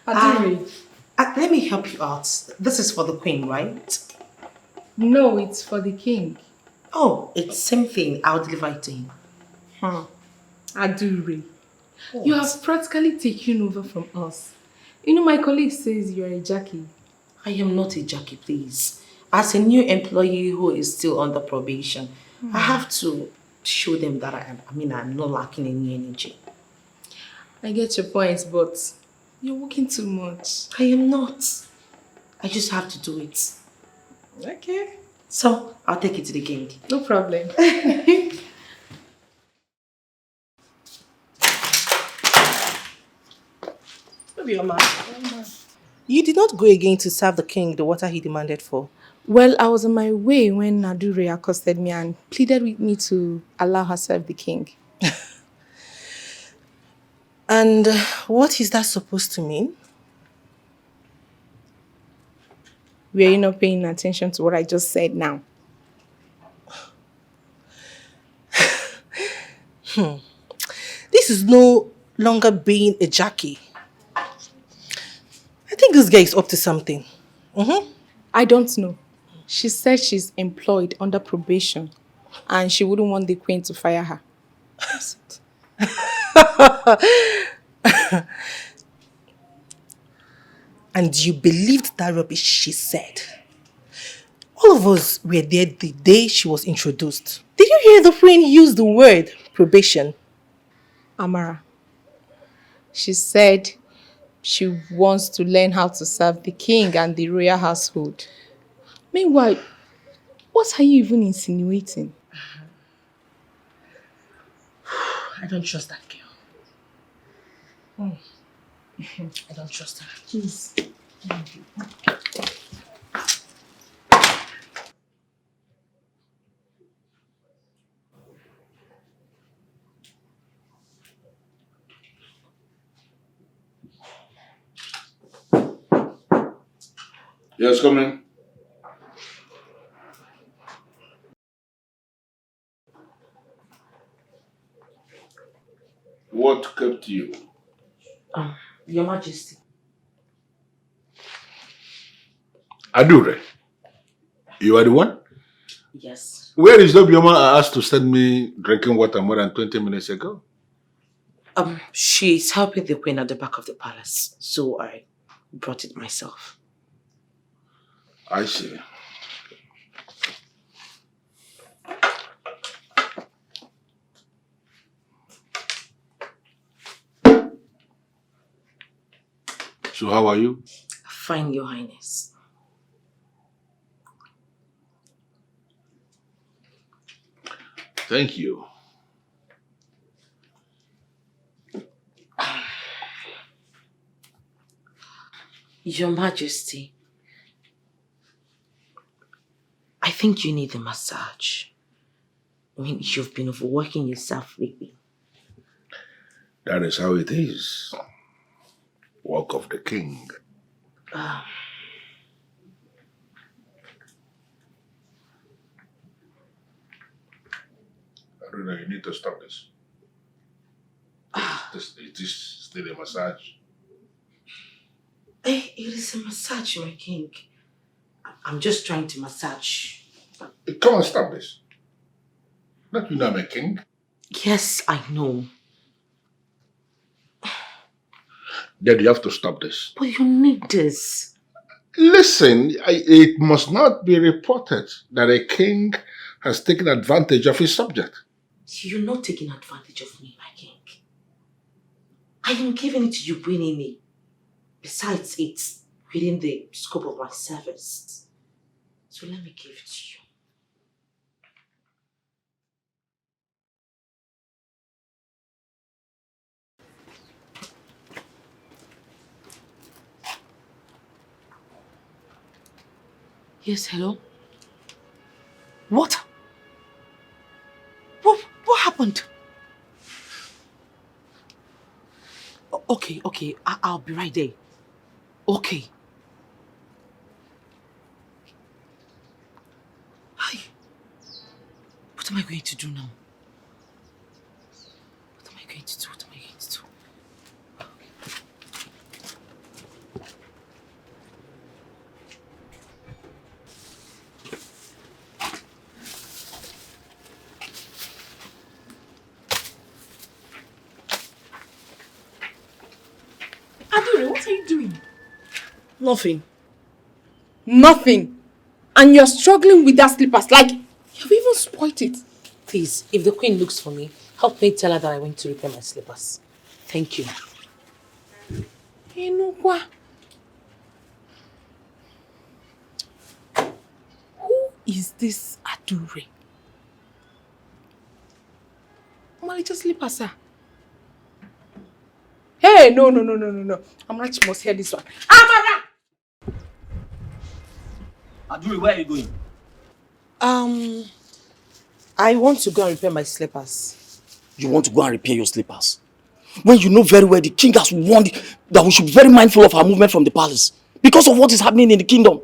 let me help you out. This is for the queen, right? No, it's for the king. Oh, it's same thing. I'll deliver it to him. Adure, you have practically taken over from us. You know, my colleague says you're a Jackie. I am not a Jackie, please. As a new employee who is still under probation, I have to show them that I'm not lacking any energy. I get your points, but you're working too much. I am not. I just have to do it. Okay. So, I'll take it to the king. No problem. you did not go again to serve the king the water he demanded for. Well, I was on my way when Adure accosted me and pleaded with me to allow her serve the king. And what is that supposed to mean? Were you not paying attention to what I just said now? This is no longer being a Jackie. I think this guy is up to something. I don't know. She said she's employed under probation and she wouldn't want the queen to fire her. And you believed that rubbish she said. All of us were there the day she was introduced. Did you hear the queen use the word probation? Amara, she said she wants to learn how to serve the king and the royal household. Meanwhile, what are you even insinuating? I don't trust that girl. I don't trust her. Please, Yes, come in. What kept you? Your Majesty. Adure, you are the one? Yes. Where is Obioma asked to send me drinking water more than 20 minutes ago? She's helping the queen at the back of the palace, so I brought it myself. I see. So how are you? Fine, Your Highness. Thank you. Your Majesty, I think you need a massage. I mean, you've been overworking yourself lately. That is how it is. Work of the king. Um, Aruna, you need to stop this. It is still a massage. it is a massage, my king. I'm just trying to massage. Come on, stop this. Don't you know I'm a king? Yes, I know. Then you have to stop this. But you need this. Listen, it must not be reported that a king has taken advantage of his subject. You're not taking advantage of me, my king. I am giving it to you willingly. Besides, it's within the scope of my service. So let me give it to you. Yes, hello? What? What happened? Okay, I'll be right there. Okay. Hi. What am I going to do now? What am I going to do? What am I going to do? Adure, what are you doing? Nothing. Nothing. And you're struggling with that slippers. Like, you've even spoiled it. Please, if the queen looks for me, help me tell her that I went to repair my slippers. Thank you. Enokwa. Who is this Adure? Malicha slippers, sir. Hey, no. Amarachi must hear this one. Amara! Adure, where are you going? I want to go and repair my slippers. You want to go and repair your slippers? When you know very well the king has warned that we should be very mindful of our movement from the palace because of what is happening in the kingdom.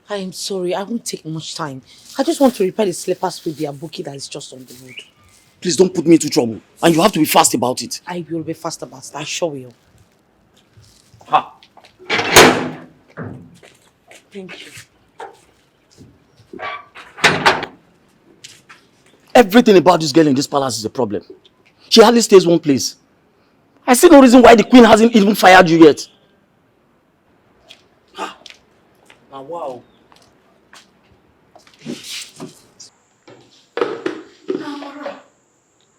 I am sorry, I won't take much time. I just want to repair the slippers with the abuki that is just on the road. Please don't put me into trouble. And you have to be fast about it. I will be fast about it, I sure will. Ha! Thank you. Everything about this girl in this palace is a problem. She hardly stays one place. I see no reason why the queen hasn't even fired you yet. Now, wow.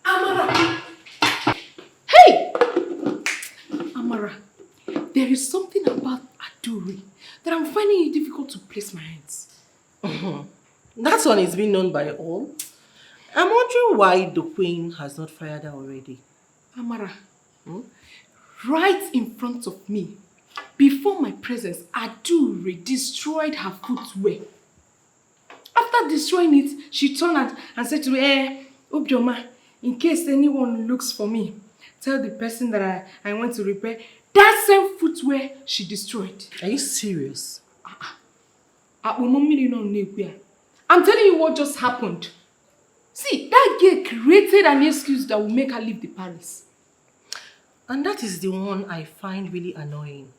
Amara! Hey! Amara, there is something about Adure that I'm finding it difficult to place my hands. That one is being known by all. I'm wondering why the queen has not fired her already. Amara, right in front of me, Before my presence, Adure destroyed her footwear. After destroying it, she turned and said to me, Obioma, in case anyone looks for me, tell the person that I went to repair that same footwear she destroyed. Are you serious? I'm telling you what just happened. See, that girl created an excuse that will make her leave the palace. And that is the one I find really annoying.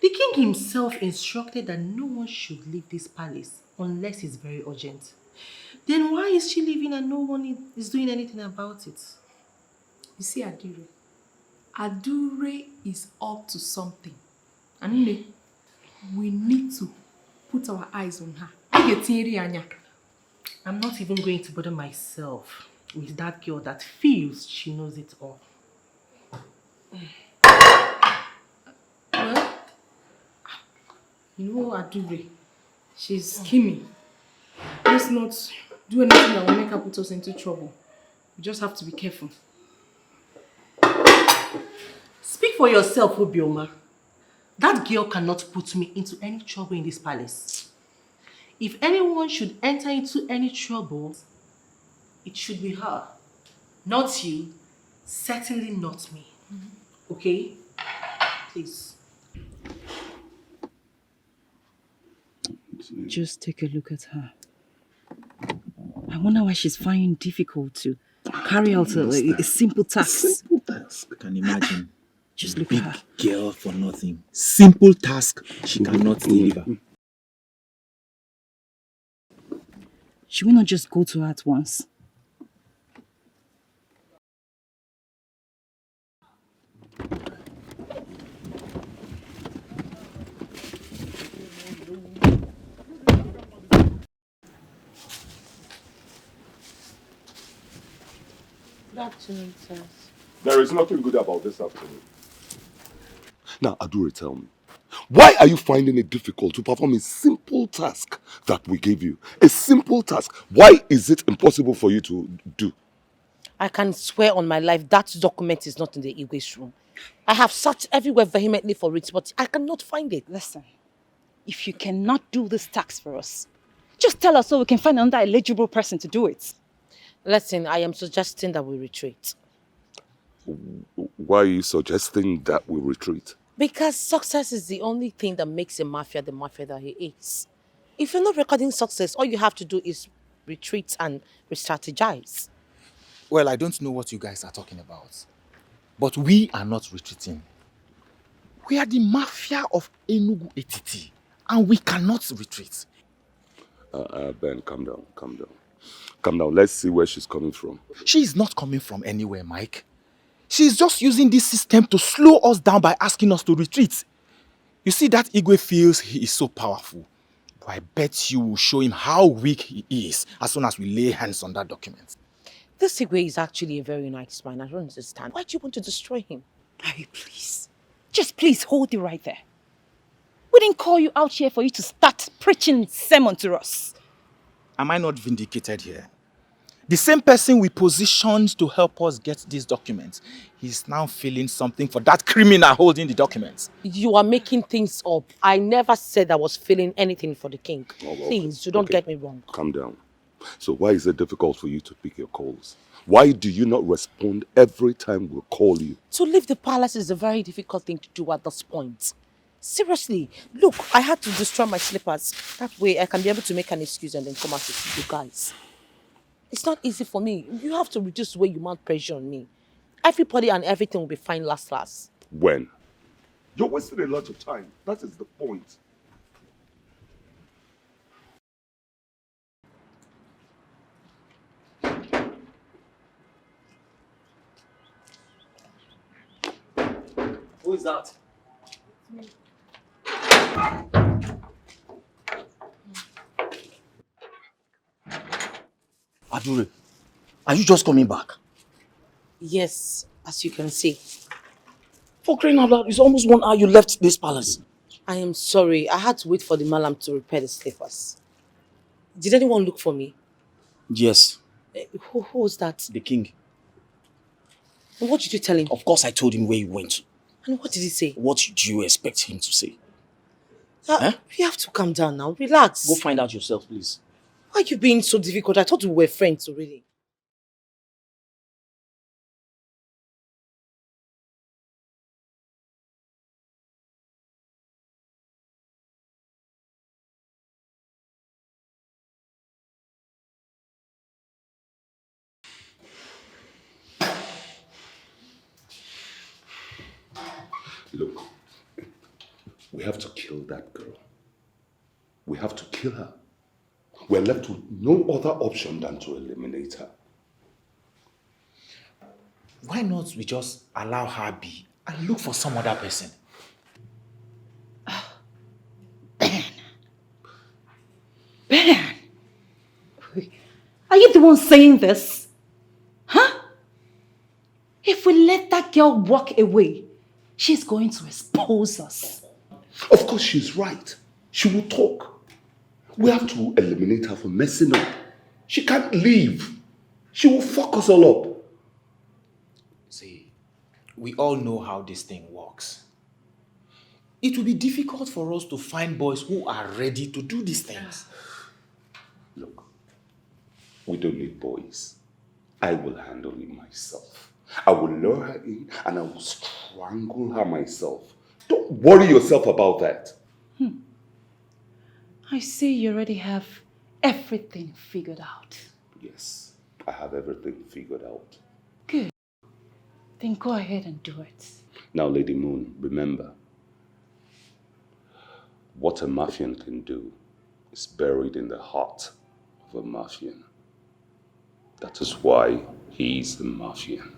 The king himself instructed that no one should leave this palace unless it's very urgent. Then why is she leaving and no one is doing anything about it? You see, Adure is up to something. And we need to put our eyes on her. I'm not even going to bother myself with that girl that feels she knows it all. Well, you know Adure, she's scheming. Let's not do anything that will make her put us into trouble. We just have to be careful. Speak for yourself, Obioma. That girl cannot put me into any trouble in this palace. If anyone should enter into any trouble, it should be her. Not you. Certainly not me. Okay? Please. Just take a look at her. I wonder why she's finding it difficult to carry out a simple task. Simple task. I can imagine. Just look at her. Big girl for nothing. Simple task she cannot deliver. Should we not just go to her at once? Good afternoon, sir. There is nothing good about this afternoon. Now, Adure, tell me, why are you finding it difficult to perform a simple task that we gave you? A simple task. Why is it impossible for you to do? I can swear on my life that document is not in the Igwe's room. I have searched everywhere vehemently for it, but I cannot find it. Listen, if you cannot do this task for us, just tell us so we can find another eligible person to do it. Listen, I am suggesting that we retreat. Why are you suggesting that we retreat? Because success is the only thing that makes a mafia the mafia that he is. If you're not recording success, all you have to do is retreat and re-strategize. Well, I don't know what you guys are talking about. But we are not retreating. We are the mafia of Enugu Etiti. And we cannot retreat. Ben, calm down, calm down. Calm down, let's see where she's coming from. She is not coming from anywhere, Mike. She's just using this system to slow us down by asking us to retreat. You see, that Igwe feels he is so powerful. But I bet you will show him how weak he is as soon as we lay hands on that document. This Igwe is actually a very nice man. I don't understand. Why do you want to destroy him? Abby, please. Just please hold it right there. We didn't call you out here for you to start preaching sermon to us. Am I not vindicated here? The same person we positioned to help us get these documents, he's now feeling something for that criminal holding the documents. You are making things up. I never said I was feeling anything for the king. Oh, well, please, you don't get me wrong. Calm down. So why is it difficult for you to pick your calls? Why do you not respond every time we call you? To leave the palace is a very difficult thing to do at this point. Seriously, look, I had to destroy my slippers. That way I can be able to make an excuse and then come out with you guys. It's not easy for me. You have to reduce the way you mount pressure on me. Everybody and everything will be fine last. When? You're wasting a lot of time. That is the point. Who is that? Adure, are you just coming back? Yes, as you can see. For crying out loud, it's almost 1 hour you left this palace. I am sorry. I had to wait for the malam to repair the slippers. Did anyone look for me? Yes. Who was that? The king. And what did you tell him? Of course I told him where you went. And what did he say? What do you expect him to say? You have to calm down now. Relax. Go find out yourself, please. Why are you being so difficult? I thought we were friends already. Look, we have to kill that girl. We have to kill her. We're left with no other option than to eliminate her. Why not we just allow her be and look for some other person? Ben! Are you the one saying this? Huh? If we let that girl walk away, she's going to expose us. Of course she's right. She will talk. We have to eliminate her from messing up. She can't leave. She will fuck us all up. See, we all know how this thing works. It will be difficult for us to find boys who are ready to do these things. Look, we don't need boys. I will handle it myself. I will lure her in and I will strangle her myself. Don't worry yourself about that. I see you already have everything figured out. Yes, I have everything figured out. Good. Then go ahead and do it. Now, Lady Moon, remember, what a Mafian can do is buried in the heart of a Mafian. That is why he is the Mafian.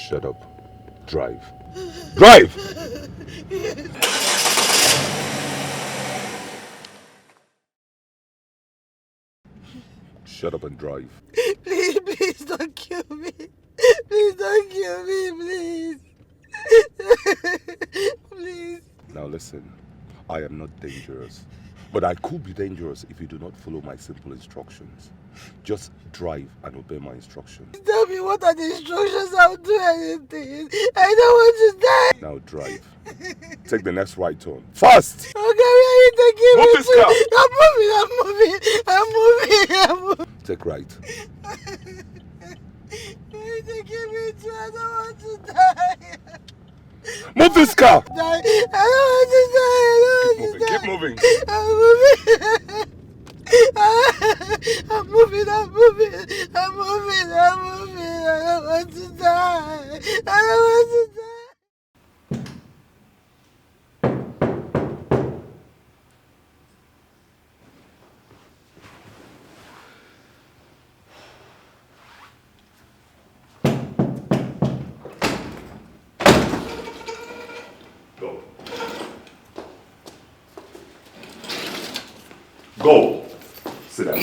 Shut up. Drive. Drive! Shut up and drive. Please don't kill me. Please don't kill me, please. Please. Now listen, I am not dangerous. But I could be dangerous if you do not follow my simple instructions. Just drive and obey my instructions. Tell me what are the instructions. I'll do anything. I don't want to die. Now drive. Take the next right turn. Fast! Okay, where are you taking Move me this to? car! I'm moving. Take right. Where are you taking me to? I don't want to die. Move this car! I don't want to die. I don't want to die. Keep moving. I'm moving. I'm moving. I don't want to die. I don't want to die. Go. Sit down.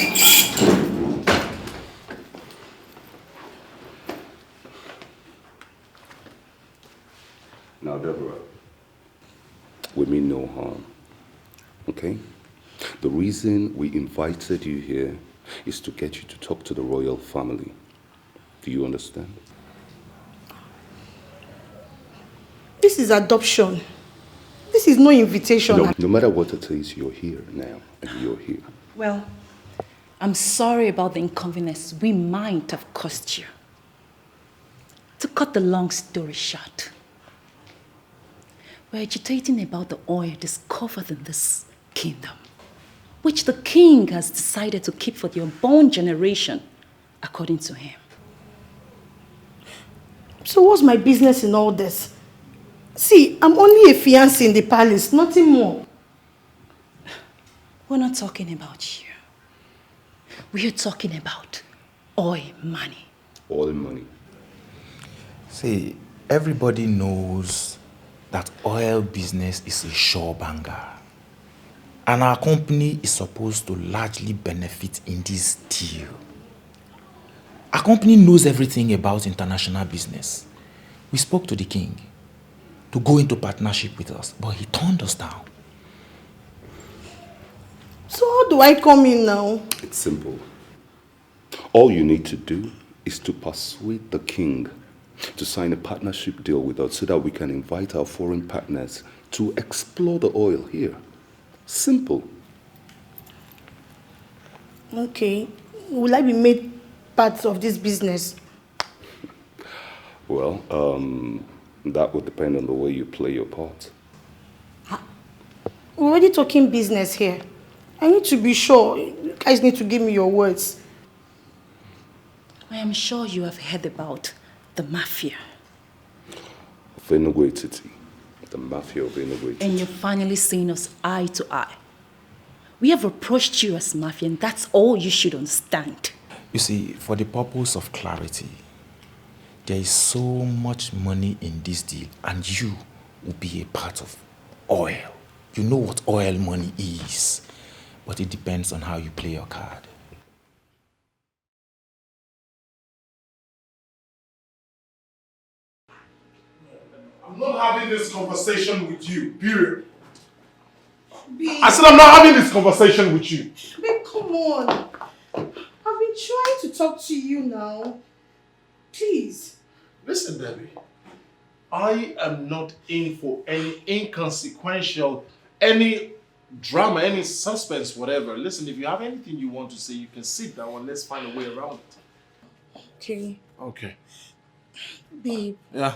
Now, Deborah, we mean no harm, okay? The reason we invited you here is to get you to talk to the royal family. Do you understand? This is adoption. This is no invitation. No matter what it is, you're here now, and you're here. Well, I'm sorry about the inconvenience we might have caused you. To cut the long story short, we're agitating about the oil discovered in this kingdom, which the king has decided to keep for the unborn generation, according to him. So what's my business in all this? See, I'm only a fiancé in the palace, nothing more. We're not talking about you. We're talking about oil money. All money. See, Everybody knows that oil business is a sure banger. And our company is supposed to largely benefit in this deal. Our company knows everything about international business. We spoke to the king to go into partnership with us, but he turned us down. So how do I come in now? It's simple. All you need to do is to persuade the king to sign a partnership deal with us so that we can invite our foreign partners to explore the oil here. Simple. Okay. Will I be made part of this business? Well, that would depend on the way you play your part. We're already talking business here. I need to be sure. You guys need to give me your words. I am sure you have heard about the mafia. Of NWOKOYE City, the mafia of NWOKOYE City. And you're finally seeing us eye to eye. We have approached you as mafia, and that's all you should understand. You see, for the purpose of clarity, there is so much money in this deal, and you will be a part of oil. You know what oil money is, but it depends on how you play your card. I'm not having this conversation with you, period. I said I'm not having this conversation with you. Babe, come on. I've been trying to talk to you now. Please. Listen, baby. I am not in for any inconsequential, any drama, any suspense, whatever. Listen, if you have anything you want to say, you can sit down and let's find a way around it. Okay. Okay. Babe. Yeah.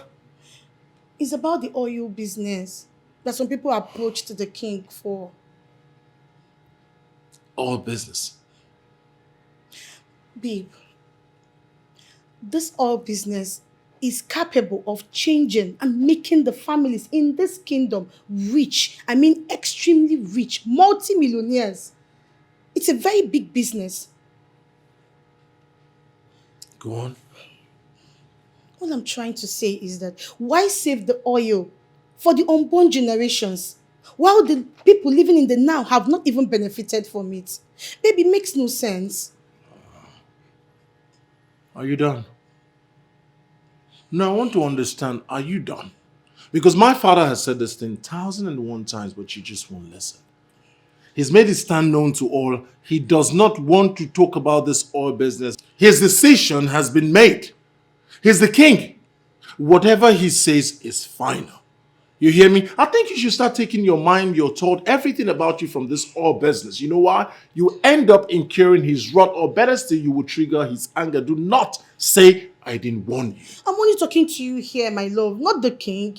It's about the oil business that some people approached the king for. All business. Babe, this oil business is capable of changing and making the families in this kingdom rich. I mean, extremely rich, multi-millionaires. It's a very big business. Go on. All I'm trying to say is that why save the oil for the unborn generations while the people living in the now have not even benefited from it? Baby, it makes no sense. Are you done? No, I want to understand, are you done? Because my father has said this thing 1,001 times, but you just won't listen. He's made his stand known to all. He does not want to talk about this oil business. His decision has been made. He's the king. Whatever he says is final. You hear me? I think you should start taking your mind, your thought, everything about you from this oil business. You know why? You end up incurring his wrath, or better still, you will trigger his anger. Do not say, I didn't warn you. I'm only talking to you here, my love, not the king.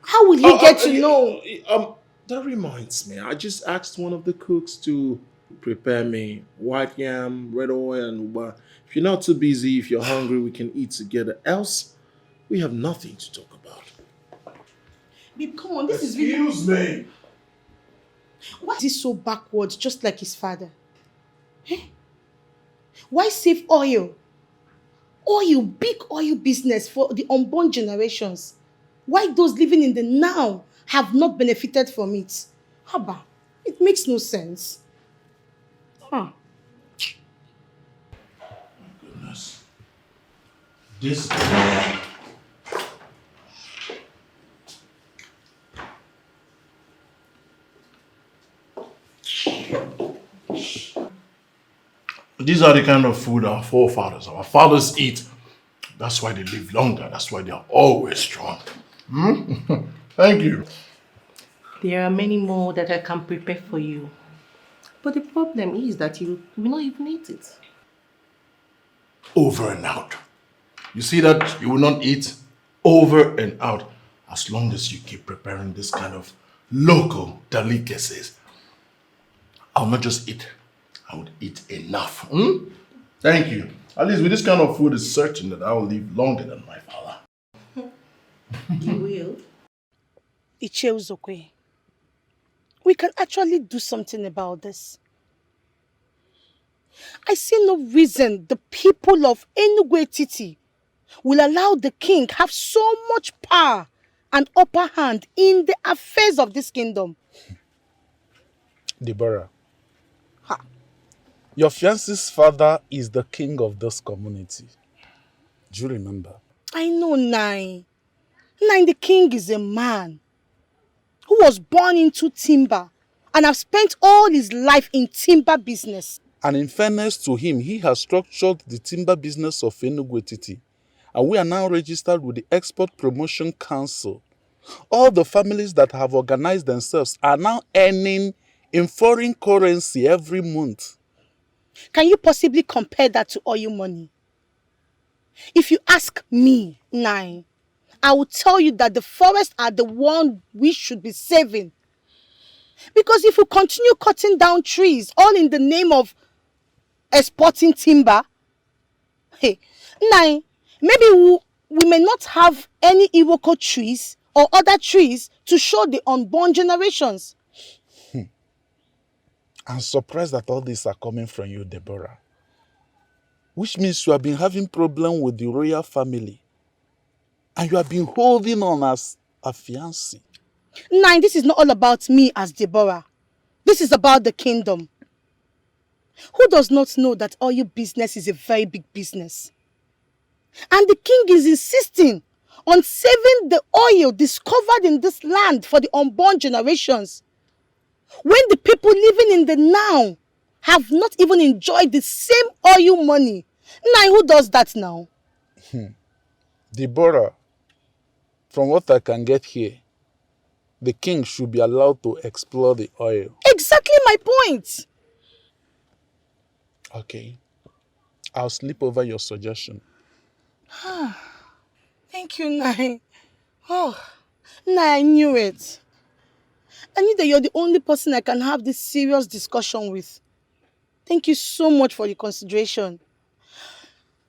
How will he get to know? That reminds me, I just asked one of the cooks to prepare me white yam, red oil, and uba. If you're not too busy, if you're hungry, we can eat together. Else, we have nothing to talk about. Babe, come on, this Excuse me. Why is he so backwards, just like his father? Eh? Why save oil? Oil, big oil business for the unborn generations. Why those living in the now have not benefited from it? Haba, it makes no sense. Huh. Goodness. This These are the kind of food our forefathers, our fathers eat. That's why they live longer. That's why they are always strong. Thank you. There are many more that I can prepare for you. But the problem is that you will not even eat it. Over and out. You see that? You will not eat. Over and out. As long as you keep preparing this kind of local delicacies. I'll not just eat. I would eat enough. Thank you. At least with this kind of food, it's certain that I will live longer than my father. You will? CHA OZOKWOR, we can actually do something about this. I see no reason the people of NWOKOYE will allow the king have so much power and upper hand in the affairs of this kingdom. Deborah, your fiancé's father is the king of this community. Do you remember? I know, Nine. Nine, the king is a man who was born into timber and have spent all his life in timber business. And in fairness to him, he has structured the timber business of NWOKOYE. And we are now registered with the Export Promotion Council. All the families that have organized themselves are now earning in foreign currency every month. Can you possibly compare that to oil money? If you ask me, Nine, I will tell you that the forests are the one we should be saving. Because if we continue cutting down trees, all in the name of exporting timber, hey, Nine, maybe we may not have any Iroko trees or other trees to show the unborn generations. I'm surprised that all these are coming from you, Deborah. Which means you have been having problem with the royal family. And you have been holding on as a fiancé. Nine, this is not all about me as Deborah. This is about the kingdom. Who does not know that oil business is a very big business? And the king is insisting on saving the oil discovered in this land for the unborn generations. When the people living in the now have not even enjoyed the same oil money. Nine, who does that now? Deborah, from what I can get here, the king should be allowed to explore the oil. Exactly my point. Okay. I'll sleep over your suggestion. Thank you, Nine. Oh, Nine, I knew it. I knew that you're the only person I can have this serious discussion with. Thank you so much for the consideration.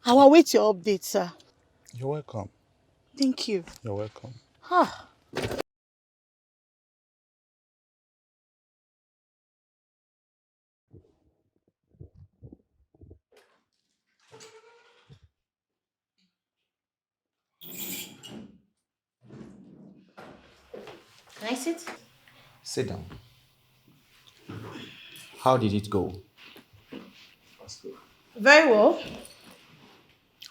I will await your update, sir. You're welcome. Thank you. You're welcome. Can I sit? Sit down. How did it go? Very well.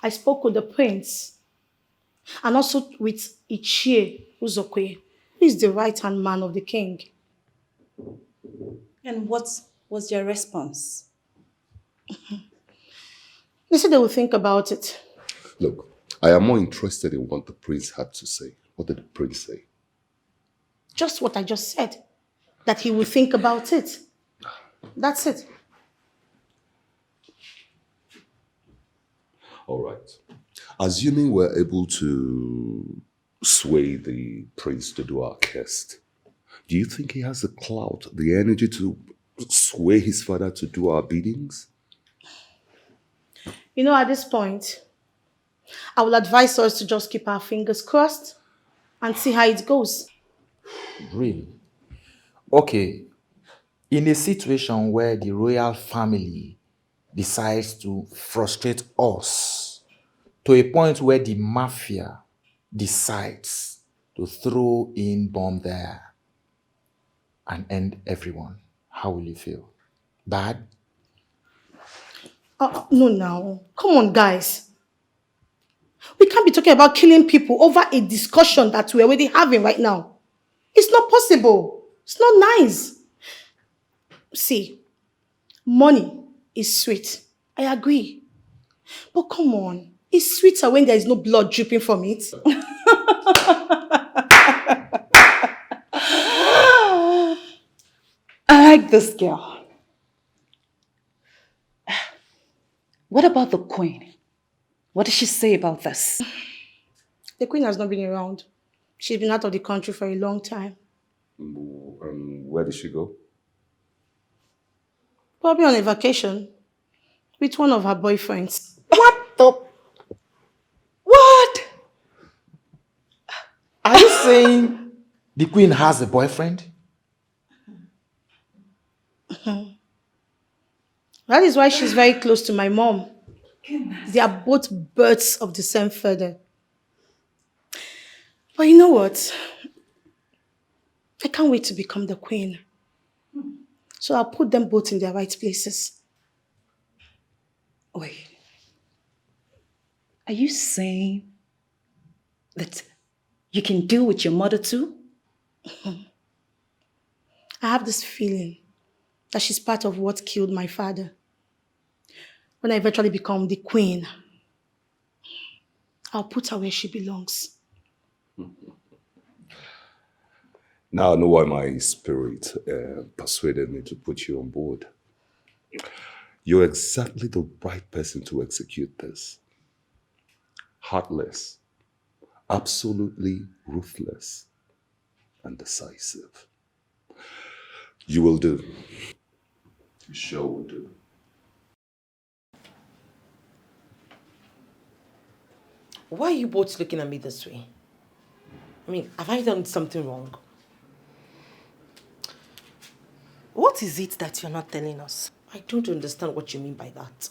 I spoke with the prince and also with Ichie OZOKWOR, who is the right-hand man of the king. And what was your response? They said they will think about it. Look, I am more interested in what the prince had to say. What did the prince say? Just what I just said. That he will think about it. That's it. All right. Assuming we're able to sway the prince to do our quest, do you think he has the clout, the energy to sway his father to do our biddings? You know, at this point, I will advise us to just keep our fingers crossed and see how it goes. Really? Okay. In a situation where the royal family decides to frustrate us to a point where the mafia decides to throw in bomb there and end everyone, how will you feel? Bad? No, now. Come on, guys. We can't be talking about killing people over a discussion that we're already having right now. It's not possible. It's not nice. See, money is sweet. I agree. But come on. It's sweeter when there is no blood dripping from it. I like this girl. What about the queen? What does she say about this? The queen has not been around. She's been out of the country for a long time. Where did she go? Probably on a vacation with one of her boyfriends. What the? What? Are you saying the queen has a boyfriend? That is why she's very close to my mom. They are both birds of the same feather. But you know what? I can't wait to become the queen. So I'll put them both in their right places. Wait. Are you saying that you can deal with your mother too? I have this feeling that she's part of what killed my father. When I eventually become the queen, I'll put her where she belongs. Now I know why my spirit persuaded me to put you on board. You're exactly the right person to execute this. Heartless, absolutely ruthless, and decisive. You will do. You sure will do. Why are you both looking at me this way? I mean, have I done something wrong? What is it that you're not telling us? I don't understand what you mean by that.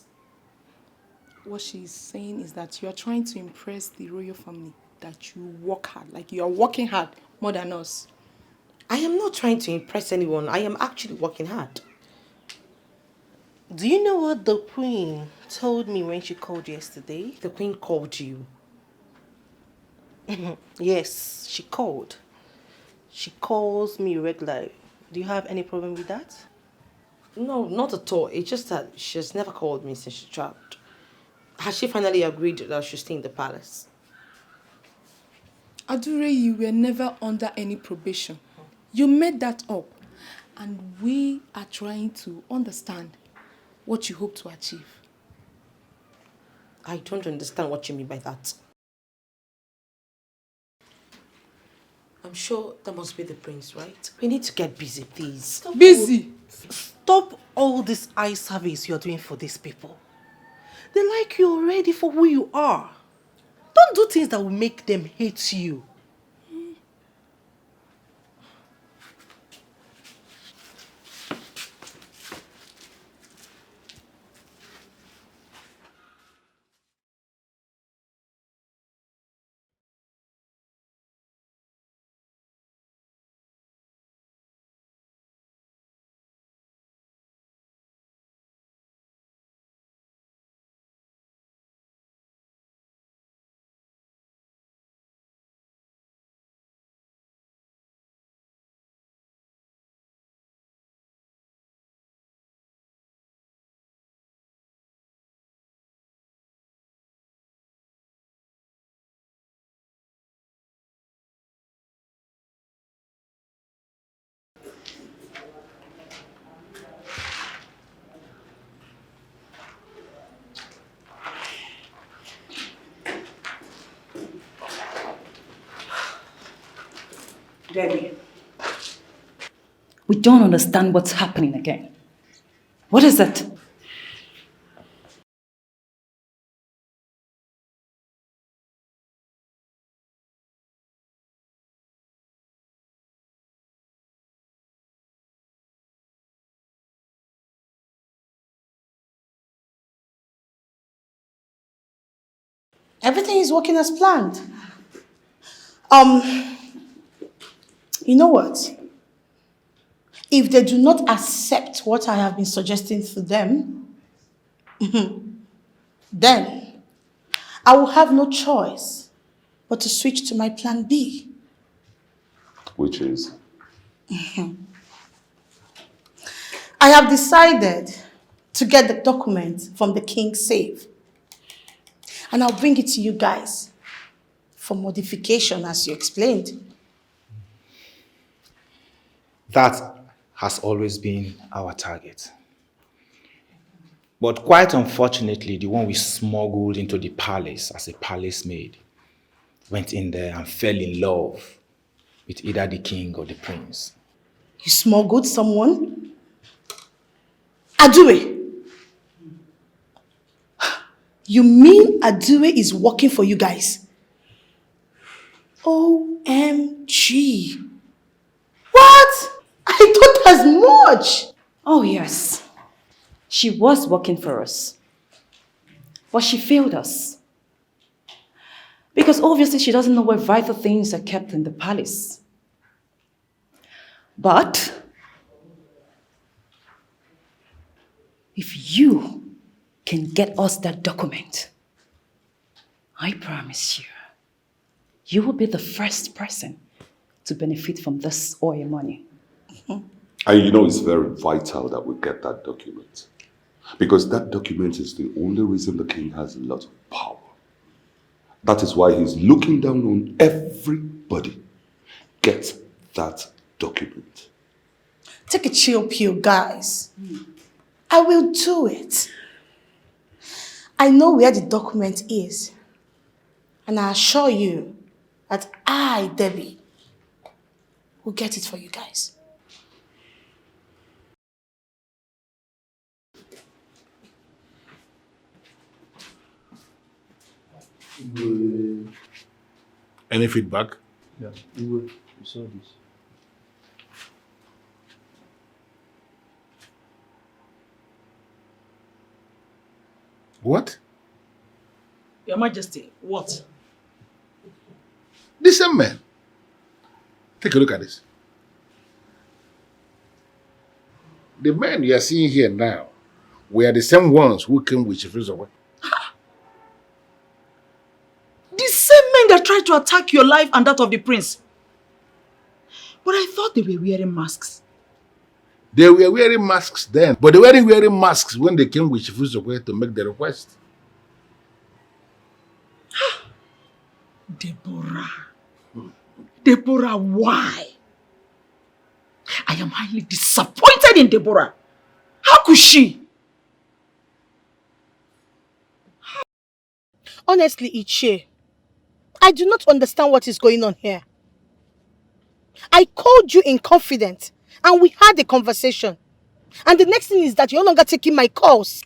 What she's saying is that you are trying to impress the royal family, that you work hard, like you are working hard more than us. I am not trying to impress anyone. I am actually working hard. Do you know what the queen told me when she called yesterday? The queen called you. Yes, she called. She calls me regularly. Do you have any problem with that? No, not at all. It's just that she has never called me since she traveled. Has she finally agreed that she'll stay in the palace? Adure, you were never under any probation. You made that up. And we are trying to understand what you hope to achieve. I don't understand what you mean by that. I'm sure that must be the prince, right? We need to get busy, please. Busy? Stop all this eye service you're doing for these people. They like you already for who you are. Don't do things that will make them hate you. Debbie, we don't understand what's happening again. What is it? Everything is working as planned. You know what? If they do not accept what I have been suggesting to them, then I will have no choice but to switch to my plan B. Which is? I have decided to get the document from the king's safe. And I'll bring it to you guys for modification as you explained. That has always been our target. But quite unfortunately, the one we smuggled into the palace as a palace maid went in there and fell in love with either the king or the prince. You smuggled someone? Adure? You mean Adure is working for you guys? OMG. What? I thought as much. Oh yes, she was working for us. But she failed us. Because obviously she doesn't know where vital things are kept in the palace. But if you can get us that document, I promise you, you will be the first person to benefit from this oil money. And you know it's very vital that we get that document. Because that document is the only reason the king has a lot of power. That is why he's looking down on everybody. Get that document. Take a chill pill, guys. I will do it. I know where the document is. And I assure you that I, Debbie, will get it for you guys. Any feedback? Yeah, we saw this. What? Your Majesty, what? The same man. Take a look at this. The men you are seeing here now were the same ones who came with Chifizowe. The same men that tried to attack your life and that of the prince. But I thought they were wearing masks. They were wearing masks then, but they weren't wearing masks when they came with Chifizowe to make the request. Deborah. Deborah, why? I am highly disappointed in Deborah. How could she? Honestly, Ichie, I do not understand what is going on here. I called you in confidence and we had a conversation. And the next thing is that you're no longer taking my calls.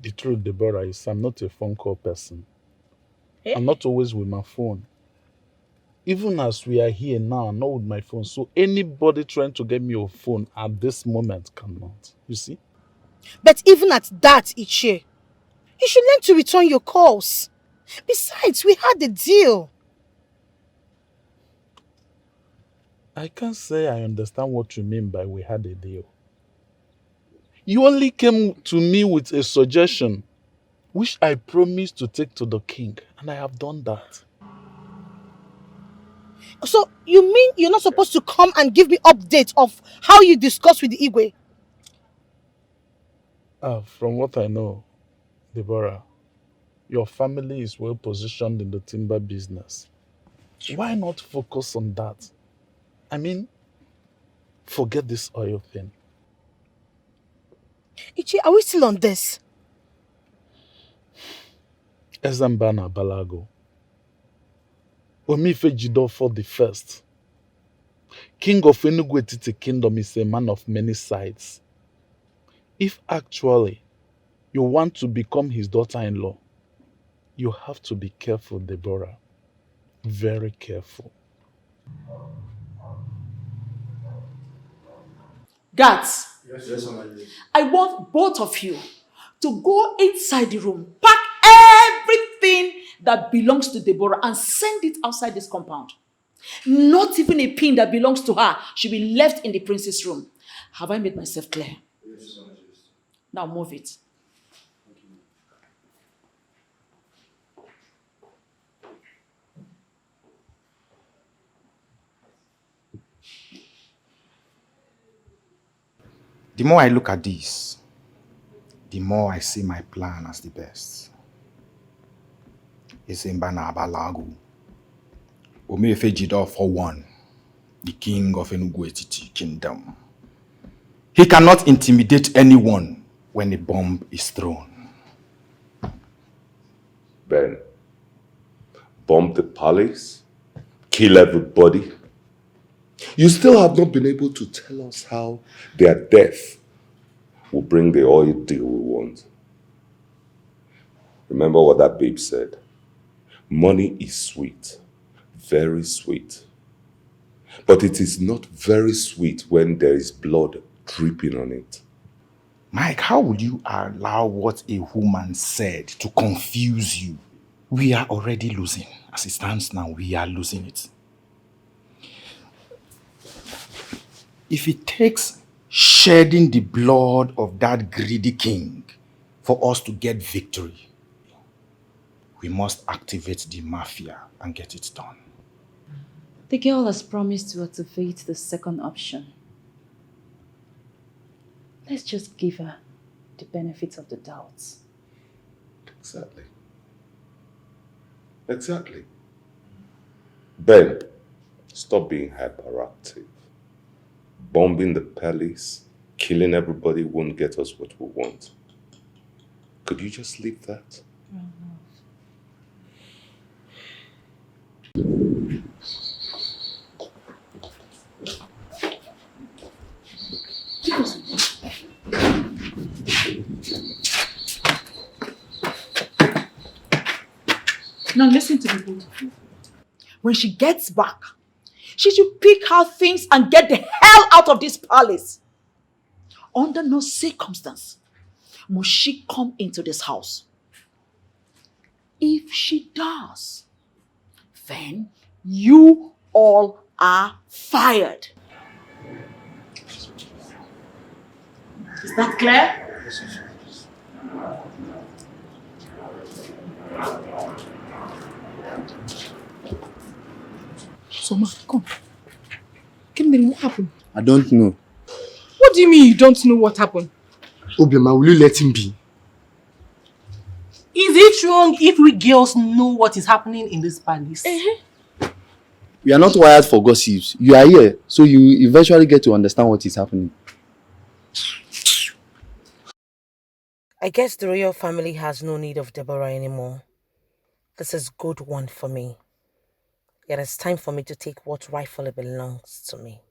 The truth, Deborah, is I'm not a phone call person. Eh? I'm not always with my phone. Even as we are here now, I'm not with my phone. So anybody trying to get me a phone at this moment cannot. You see? But even at that, Ichie, you should learn to return your calls. Besides, we had a deal. I can't say I understand what you mean by we had a deal. You only came to me with a suggestion, which I promised to take to the king, and I have done that. So, you mean you're not supposed to come and give me updates of how you discussed with the Igwe? From what I know, Deborah, your family is well positioned in the timber business. Why not focus on that? I mean, forget this oil thing. Ichi, are we still on this? Ezambana Balago. Omife Jidofor the First, King of Enugu Etiti Kingdom, is a man of many sides. If actually you want to become his daughter-in-law, you have to be careful, Deborah. Very careful. Guards, Yes, I want both of you to go inside the room, pack everything that belongs to Deborah and send it outside this compound. Not even a pin that belongs to her should be left in the prince's room. Have I made myself clear? Yes, Now move it. The more I look at this, the more I see my plan as the best. Isimbana Abalagu, Omefe Jidofor one, the king of Enugu Etiti Kingdom. He cannot intimidate anyone when a bomb is thrown. Ben, bomb the palace, kill everybody. You still have not been able to tell us how their death will bring the oil deal we want. Remember what that babe said. Money is sweet, very sweet. But it is not very sweet when there is blood dripping on it. Mike, how would you allow what a woman said to confuse you? We are already losing. As it stands now, we are losing it. If it takes shedding the blood of that greedy king for us to get victory, we must activate the mafia and get it done. The girl has promised to activate the second option. Let's just give her the benefit of the doubt. Exactly. Exactly. Ben, stop being hyperactive. Bombing the palace, killing everybody won't get us what we want. Could you just leave that? Now listen to the both of you. When she gets back, she should pick her things and get the hell out of this palace. Under no circumstance must she come into this house. If she does, then you all are fired. Is that clear? Soma, come. Kim, what happened? I don't know. What do you mean you don't know what happened? Obioma, will you let him be? Is it wrong if we girls know what is happening in this palace? We are not wired for gossips. You are here, so you eventually get to understand what is happening. I guess the royal family has no need of Deborah anymore. This is good one for me. It is time for me to take what rightfully belongs to me.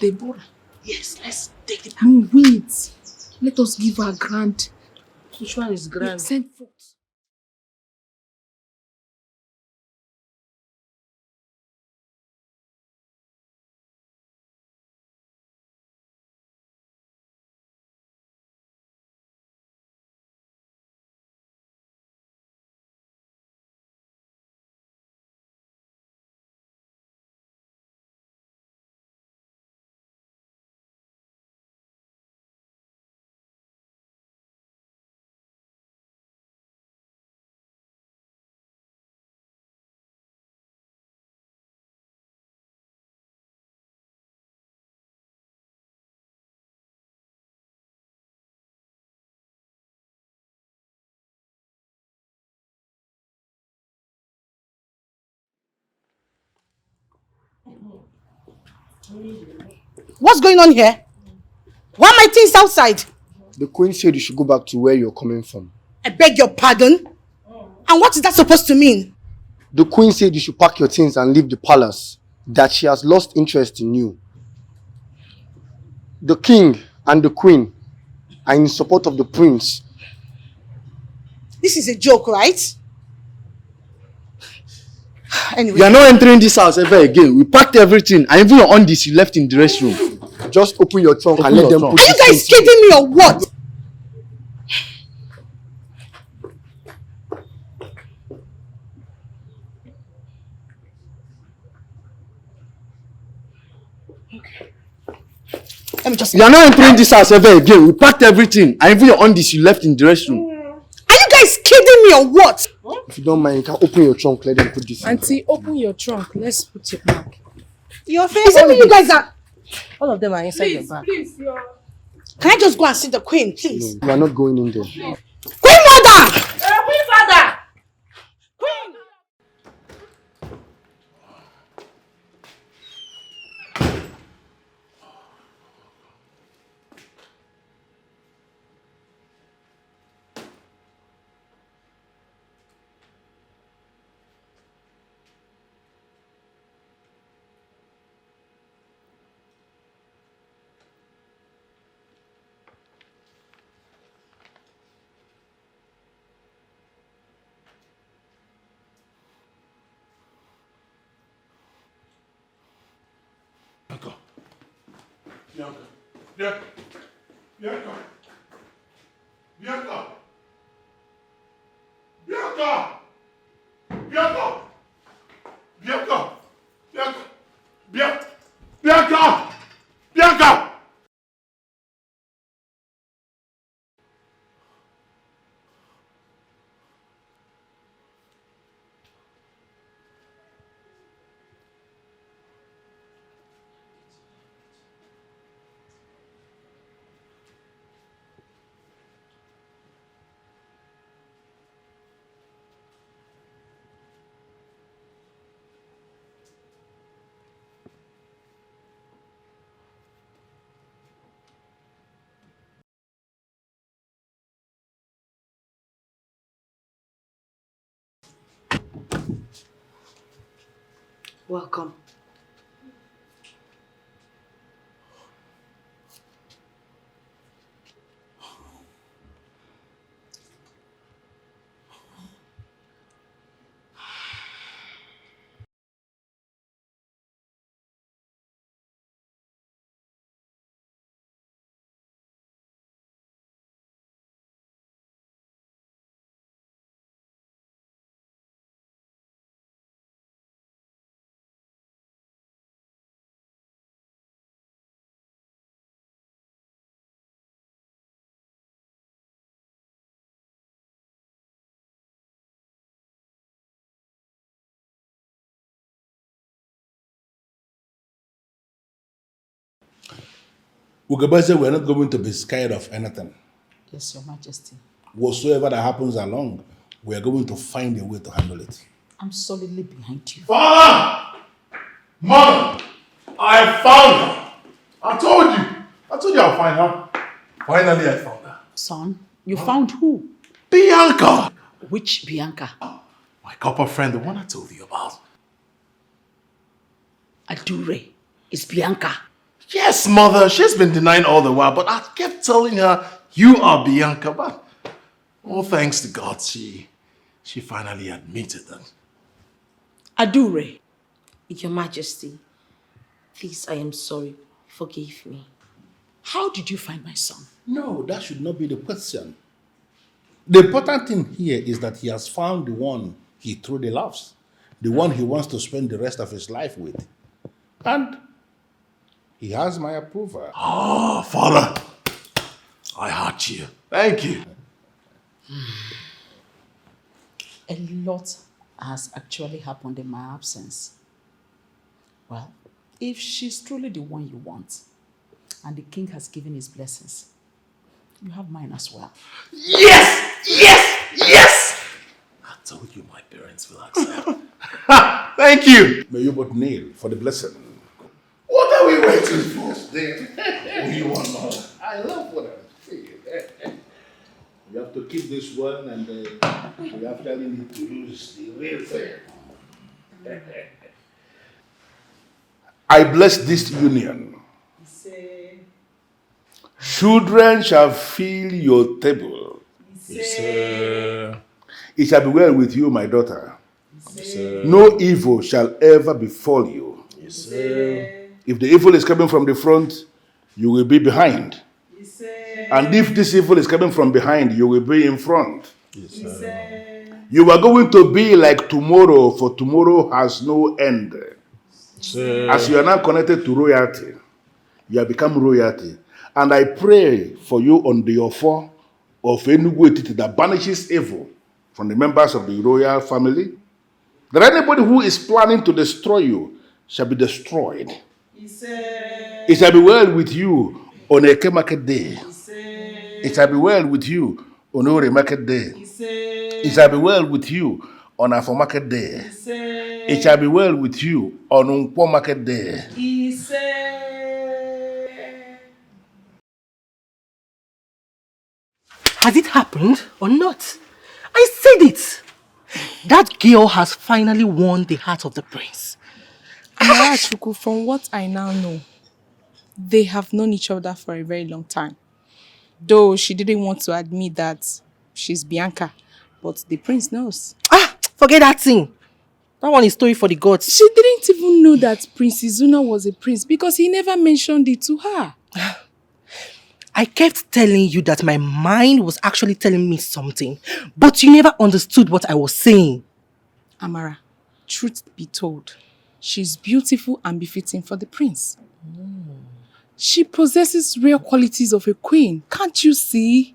Deborah. Yes, let's take it. No, wait. Let us give her a grant. Which one is grand? Send forth. What's going on here? Why are my things outside? The queen said you should go back to where you're coming from. I beg your pardon? And what is that supposed to mean? The queen said you should pack your things and leave the palace. That she has lost interest in you. The king and the queen are in support of the prince. This is a joke, right? Anyway. You are not entering this house ever again. We packed everything and even your undies you left in the restroom. Just open your trunk and let them put Are you guys kidding me or what? Let me just... You are not entering this house ever again. We packed everything and even your undies you left in the restroom. Are you guys kidding me or what? If you don't mind, you can open your trunk, let them put this in. Auntie, open your trunk. Let's put it back. Your face. Is it me you guys are... All of them are inside your bag. Please, Can I just go and see the queen, please? No, you are not going in there. Queen mother! Queen father! Queen! Bianca. Bianca. Bianca. Bianca. Bianca. Bianca. Bianca. Bianca. Bianca. Bianca. Bianca. Welcome. Ugabaze, we're not going to be scared of anything. Yes, Your Majesty. Whatsoever that happens along, we are going to find a way to handle it. I'm solidly behind you. Father! Mother! I found her! I told you I'll find her. Finally, I found her. Son, you found who? Bianca! Which Bianca? My copper friend, the one I told you about. Adure is Bianca. Yes, mother, she's been denying all the while, but I kept telling her, you are Bianca, but all thanks to God, she finally admitted that. Adure. Your Majesty, please, I am sorry. Forgive me. How did you find my son? No, that should not be the question. The important thing here is that he has found the one he truly loves, the one he wants to spend the rest of his life with. And he has my approval. Oh, Father, I heart you. Thank you. A lot has actually happened in my absence. Well, if she's truly the one you want, and the king has given his blessings, you have mine as well. Yes! Yes! Yes! I told you my parents will accept. Thank you. May you both kneel for the blessing. What are we waiting for? What do you want, mother? I love what I'm saying. You have to keep this one and we have telling you to use the real thing. I bless this union. Children shall fill your table. Yes, sir. It shall be well with you, my daughter. Yes, sir. No evil shall ever befall you. Yes, sir. If the evil is coming from the front, you will be behind. Yes, sir. And if this evil is coming from behind, you will be in front. Yes, sir. You are going to be like tomorrow, for tomorrow has no end. Sir. As you are now connected to royalty, you have become royalty. And I pray for you on the offer of NWOKOYE that banishes evil from the members of the royal family, that anybody who is planning to destroy you shall be destroyed. It shall be well with you on Eke Market Day. It shall be well with you on Ore Market Day. It shall be well with you on Afo Market Day. It shall be well with you on Nkwo Market Day. Has it happened or not? I said it. That girl has finally won the heart of the prince. Chuku, from what I now know, they have known each other for a very long time. Though she didn't want to admit that she's Bianca, but the prince knows. Forget that thing. That one is story for the gods. She didn't even know that Prince Izuna was a prince because he never mentioned it to her. I kept telling you that my mind was actually telling me something, but you never understood what I was saying. Amara, truth be told, she's beautiful and befitting for the prince. She possesses rare qualities of a queen. Can't you see?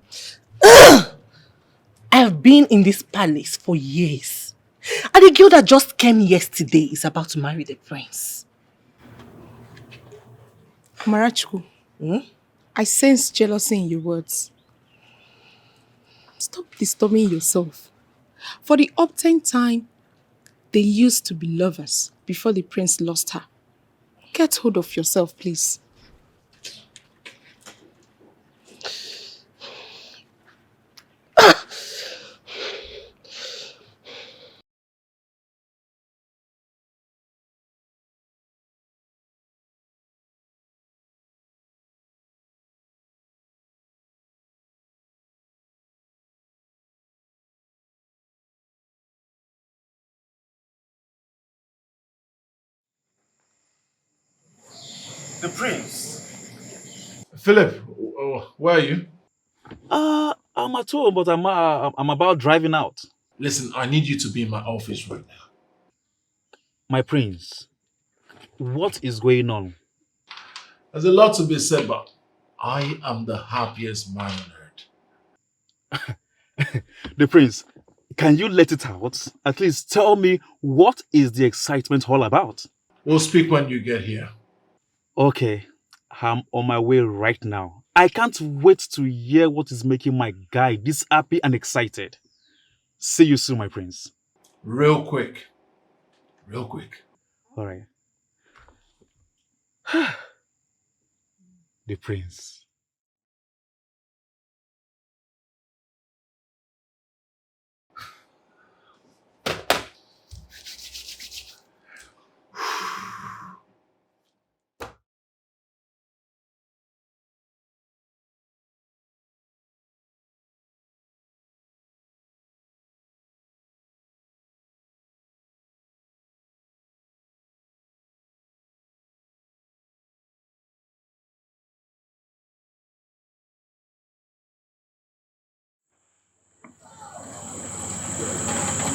I have been in this palace for years. And the girl that just came yesterday is about to marry the prince. Amarachu, I sense jealousy in your words. Stop disturbing yourself. For the uptime time, they used to be lovers before the prince lost her. Get hold of yourself, please. The prince. Philip, where are you? I'm at home, but I'm about driving out. Listen, I need you to be in my office right now. My prince, what is going on? There's a lot to be said, but I am the happiest man on earth. The prince, can you let it out? At least tell me, what is the excitement all about? We'll speak when you get here. Okay, I'm on my way right now. I can't wait to hear what is making my guy this happy and excited. See you soon, my prince. Real quick. Real quick. All right. The prince.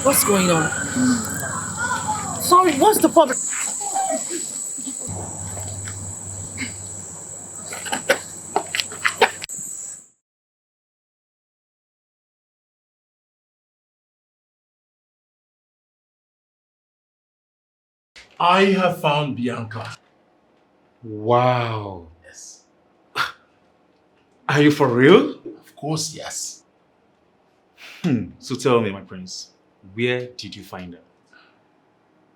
What's going on? Sorry, what's the problem? I have found Bianca. Wow. Yes. Are you for real? Of course, yes. So tell me, my prince, where did you find her?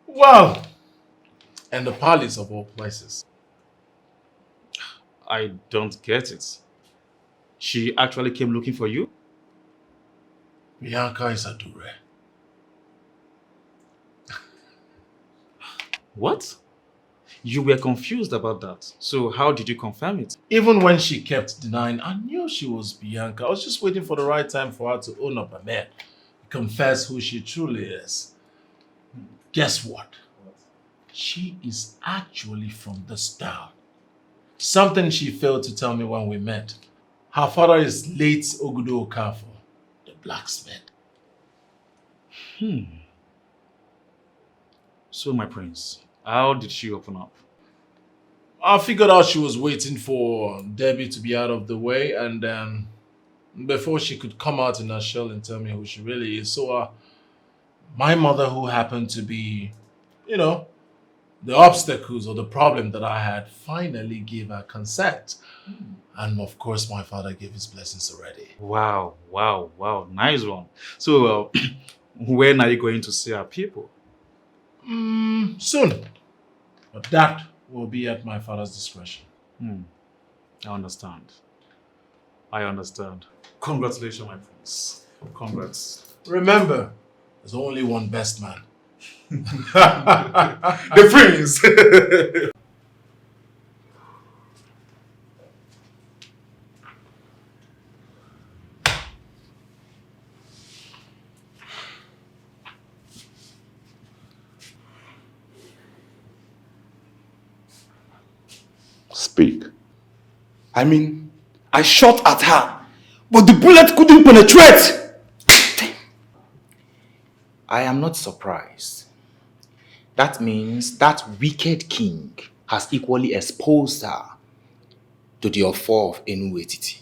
Well, in the palace of all places. I don't get it. She actually came looking for you? Bianca is a dure. What? You were confused about that. So how did you confirm it? Even when she kept denying, I knew she was Bianca. I was just waiting for the right time for her to own up her man, confess who she truly is. Guess what? She is actually from this town. Something she failed to tell me when we met. Her father is late Okafor, the blacksmith. So, my prince, how did she open up? I figured out she was waiting for Debbie to be out of the way, and then before she could come out in her shell and tell me who she really is. So my mother, who happened to be, the obstacles or the problem that I had, finally gave her consent. And of course, my father gave his blessings already. Wow. Nice one. So, when are you going to see our people? Soon. But that will be at my father's discretion. I understand. Congratulations, my prince. Congrats. Remember, there's only one best man. The prince! Speak. I mean, I shot at her, but the bullet couldn't penetrate. I am not surprised. That means that wicked king has equally exposed her to the offer of NWOKOYE.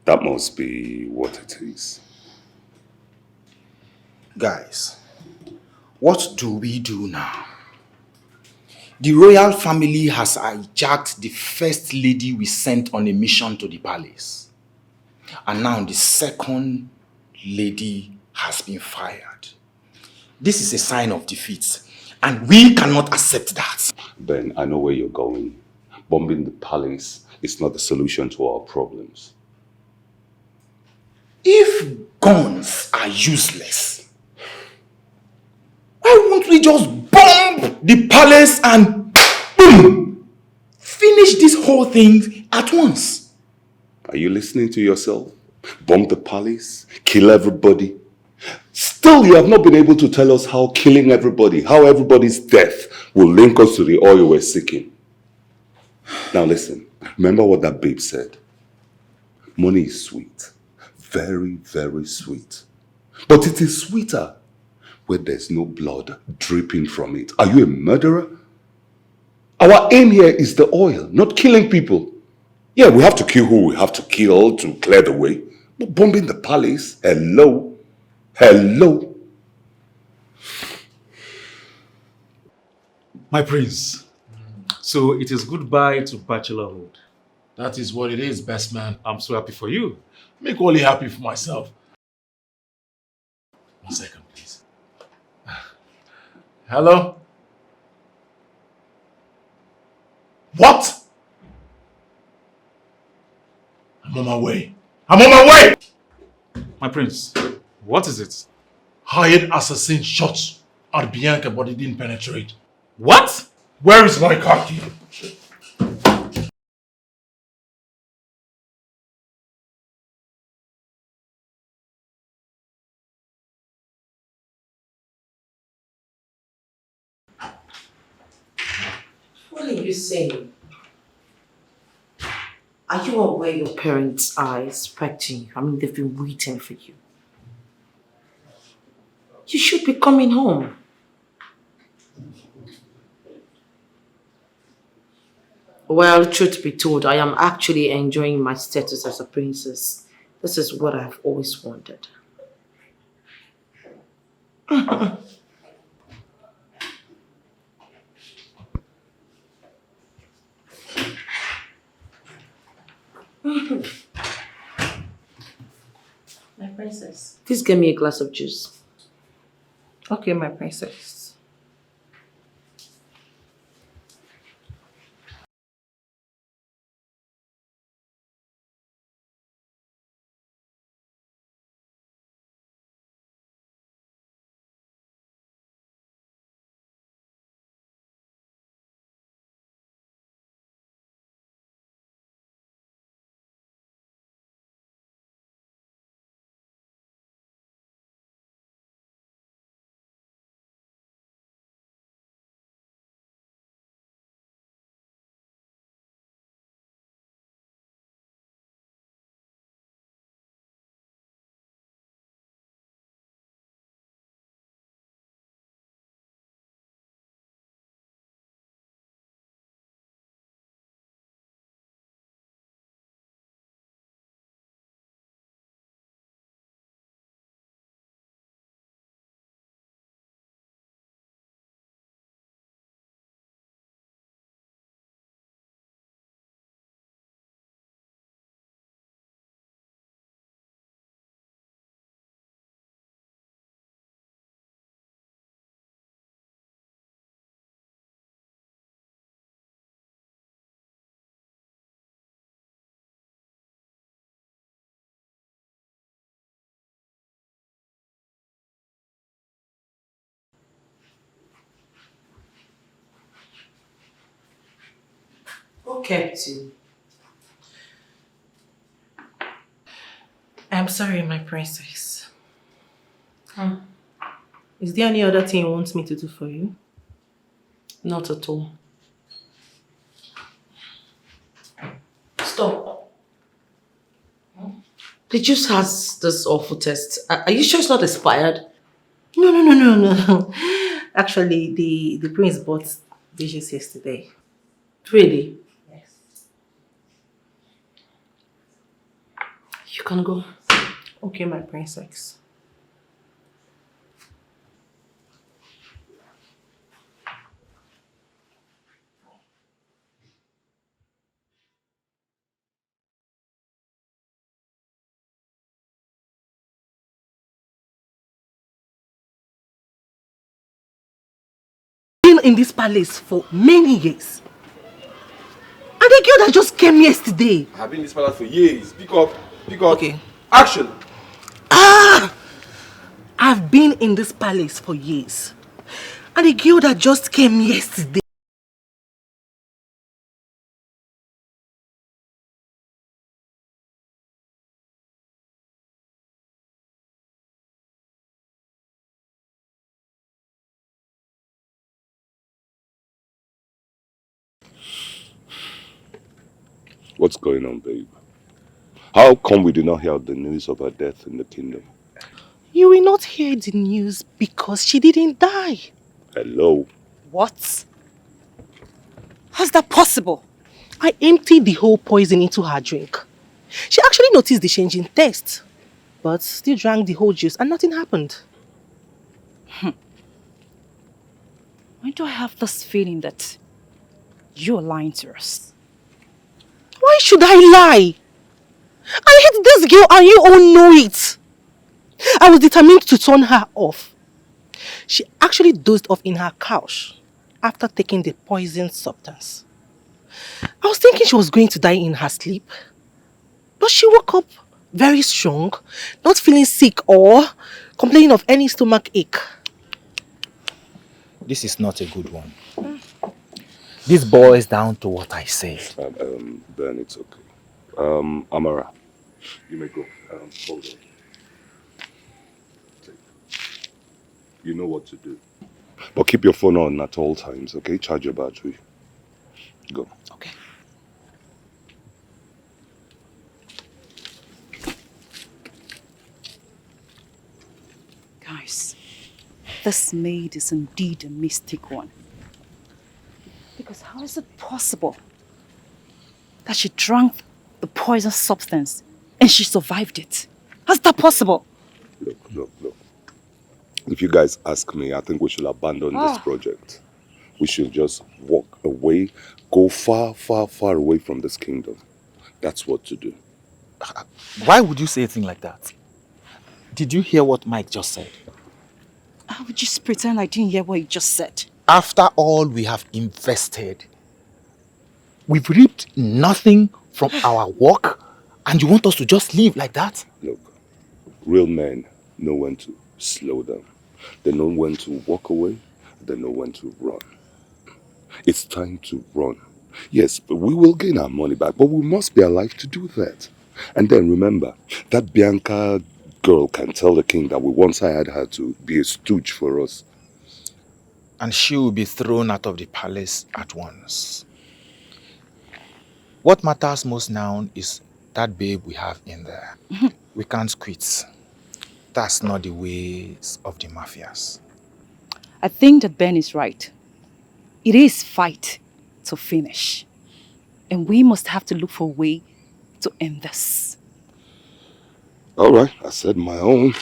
That must be what it is. Guys, what do we do now? The royal family has hijacked the first lady we sent on a mission to the palace. And now the second lady has been fired. This is a sign of defeat, and we cannot accept that. Ben, I know where you're going. Bombing the palace is not the solution to our problems. If guns are useless, why won't we just bomb the palace and boom, finish this whole thing at once? Are you listening to yourself? Bomb the palace? Kill everybody? Still, you have not been able to tell us how killing everybody, how everybody's death will link us to the oil we're seeking. Now listen, remember what that babe said. Money is sweet. Very, very sweet. But it is sweeter where there's no blood dripping from it. Are you a murderer? Our aim here is the oil, not killing people. Yeah, we have to kill who we have to kill to clear the way. But bombing the palace? Hello? Hello? My prince, so it is goodbye to bachelorhood. That is what it is, best man. I'm so happy for you. I'm equally happy for myself. 1 second, please. Hello? What? I'm on my way. I'm on my way! My prince, what is it? Hired assassin shot at Bianca, but it didn't penetrate. What? Where is my car key? What are you saying? Are you aware your parents are expecting you? I mean, they've been waiting for you. You should be coming home. Well, truth be told, I am actually enjoying my status as a princess. This is what I've always wanted. My princess. Please get me a glass of juice. Okay, my princess. Who kept you? I'm sorry, my princess. Is there any other thing you want me to do for you? Not at all. The juice has this awful taste. Are you sure it's not expired? No. Actually, the prince bought dishes yesterday. Really? You can go. Okay, my princess. Been in this palace for many years. And the girl that just came yesterday. I've been in this palace for years. Pick up. Okay. Action. I've been in this palace for years. And the girl that just came yesterday. What's going on, babe? How come we did not hear the news of her death in the kingdom? You will not hear the news because she didn't die. Hello? What? How's that possible? I emptied the whole poison into her drink. She actually noticed the change in taste, but still drank the whole juice and nothing happened. Why do I have this feeling that you're lying to us? Why should I lie? I hate this girl and you all know it. I was determined to turn her off. She actually dozed off in her couch after taking the poison substance. I was thinking she was going to die in her sleep. But she woke up very strong, not feeling sick or complaining of any stomach ache. This is not a good one. This boils down to what I said. Ben, it's okay. Amara, you may go. Hold on. You know what to do. But keep your phone on at all times, okay? Charge your battery. Go. Okay. Guys, this maid is indeed a mystic one. Because how is it possible that she drank the poison substance and she survived it? How's that possible? Look. If you guys ask me, I think we should abandon this project. We should just walk away, go far, far, far away from this kingdom. That's what to do. Why would you say a thing like that? Did you hear what Mike just said? I would just pretend I didn't hear what you just said. After all we have invested, we've reaped nothing from our work, and you want us to just leave like that? Look, real men know when to slow down. They know when to walk away. They know when to run. It's time to run. Yes, but we will gain our money back, but we must be alive to do that. And then remember, that Bianca girl can tell the king that we once hired her to be a stooge for us. And she will be thrown out of the palace at once. What matters most now is that babe we have in there. We can't quit. That's not the ways of the mafias. I think that Ben is right. It is fight to finish. And we must have to look for a way to end this. All right, I said my own.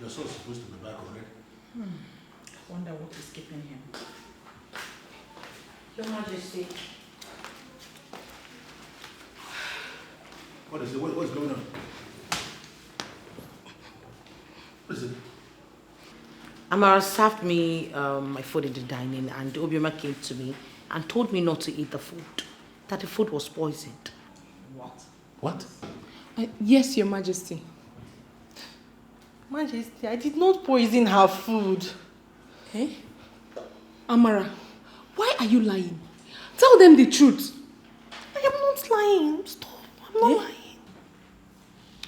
Your son is supposed to be back already. I wonder what is keeping him. Your Majesty. What is it? What's going on? What is it? Amara served me my food in the dining, and Obioma came to me and told me not to eat the food, that the food was poisoned. What? What? Yes, Your Majesty. Majesty, I did not poison her food. Eh? Amara, why are you lying? Tell them the truth. I am not lying. Stop. I'm not lying.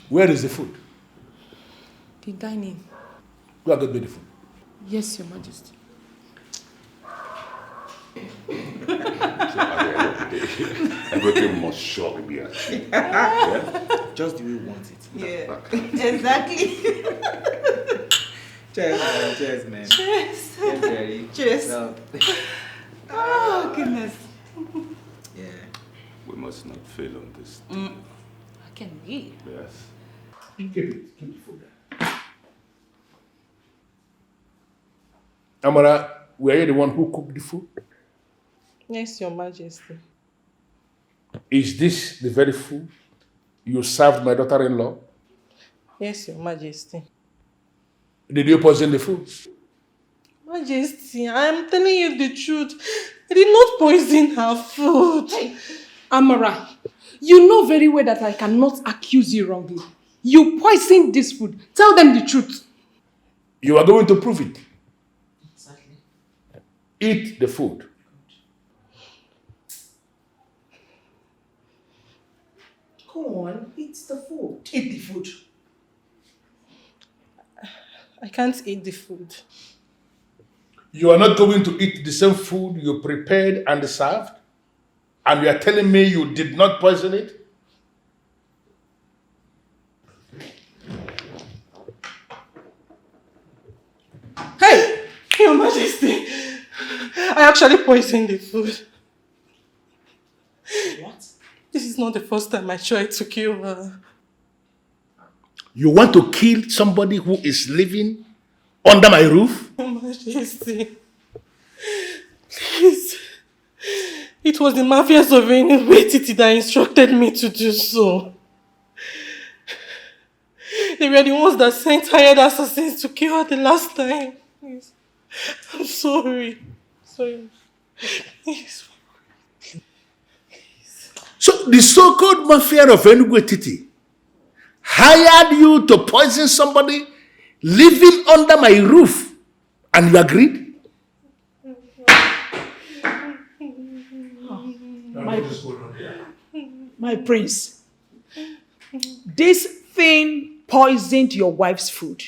Where is the food? The dining. Go and get me the food. Yes, Your Majesty. Everything must surely be okay. Yeah? Just the way you want it. Yeah, exactly. Cheers, man. Cheers, man. Cheers. Cheers, Jerry. Cheers. No. Oh, goodness. Yeah. We must not fail on this. I can be. Yes. Keep it. Keep the food there. Amara, were you the one who cooked the food? Yes, Your Majesty. Is this the very food you served my daughter-in-law? Yes, Your Majesty. Did you poison the food? Majesty, I am telling you the truth. I did not poison her food. Hey, Amara, you know very well that I cannot accuse you wrongly. You poisoned this food. Tell them the truth. You are going to prove it. Exactly. Eat the food. Go on, eat the food. Eat the food. I can't eat the food. You are not going to eat the same food you prepared and served? And you are telling me you did not poison it? Hey, Your Majesty, I actually poisoned the food. What? This is not the first time I tried to kill her. You want to kill somebody who is living under my roof? Your Majesty, please. It was the mafias of Nollywood that instructed me to do so. They were the ones that sent hired assassins to kill her the last time. Please. I'm sorry. Sorry. Please. So the so-called mafia of NWOKOYE hired you to poison somebody living under my roof, and you agreed? My prince, this thing poisoned your wife's food.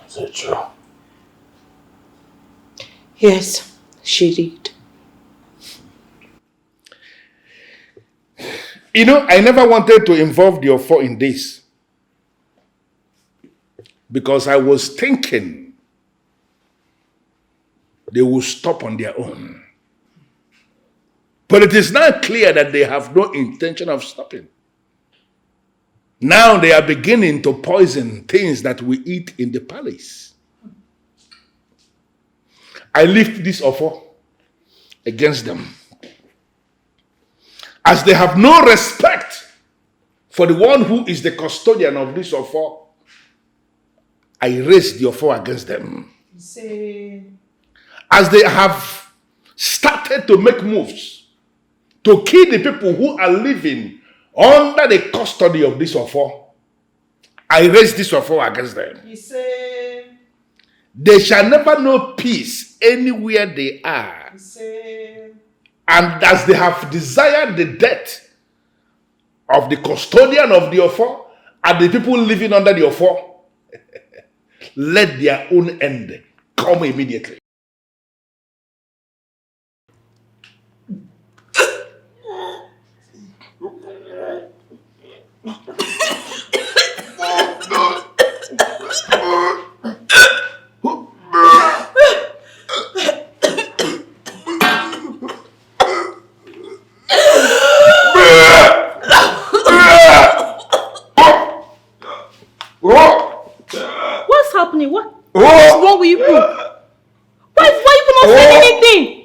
Is it true? Yes, she did. You know, I never wanted to involve the Okafor in this, because I was thinking they will stop on their own. But it is now clear that they have no intention of stopping. Now they are beginning to poison things that we eat in the palace. I lift this offer against them, as they have no respect for the one who is the custodian of this offer. I raise the offer against them. Say, as they have started to make moves to kill the people who are living under the custody of this offer, I raise this offer against them. he say, They shall never know peace anywhere they are. he say, And as they have desired the death of the custodian of the offer and the people living under the offer, let their own end come immediately. happening? What is wrong with you people? Why you not saying anything?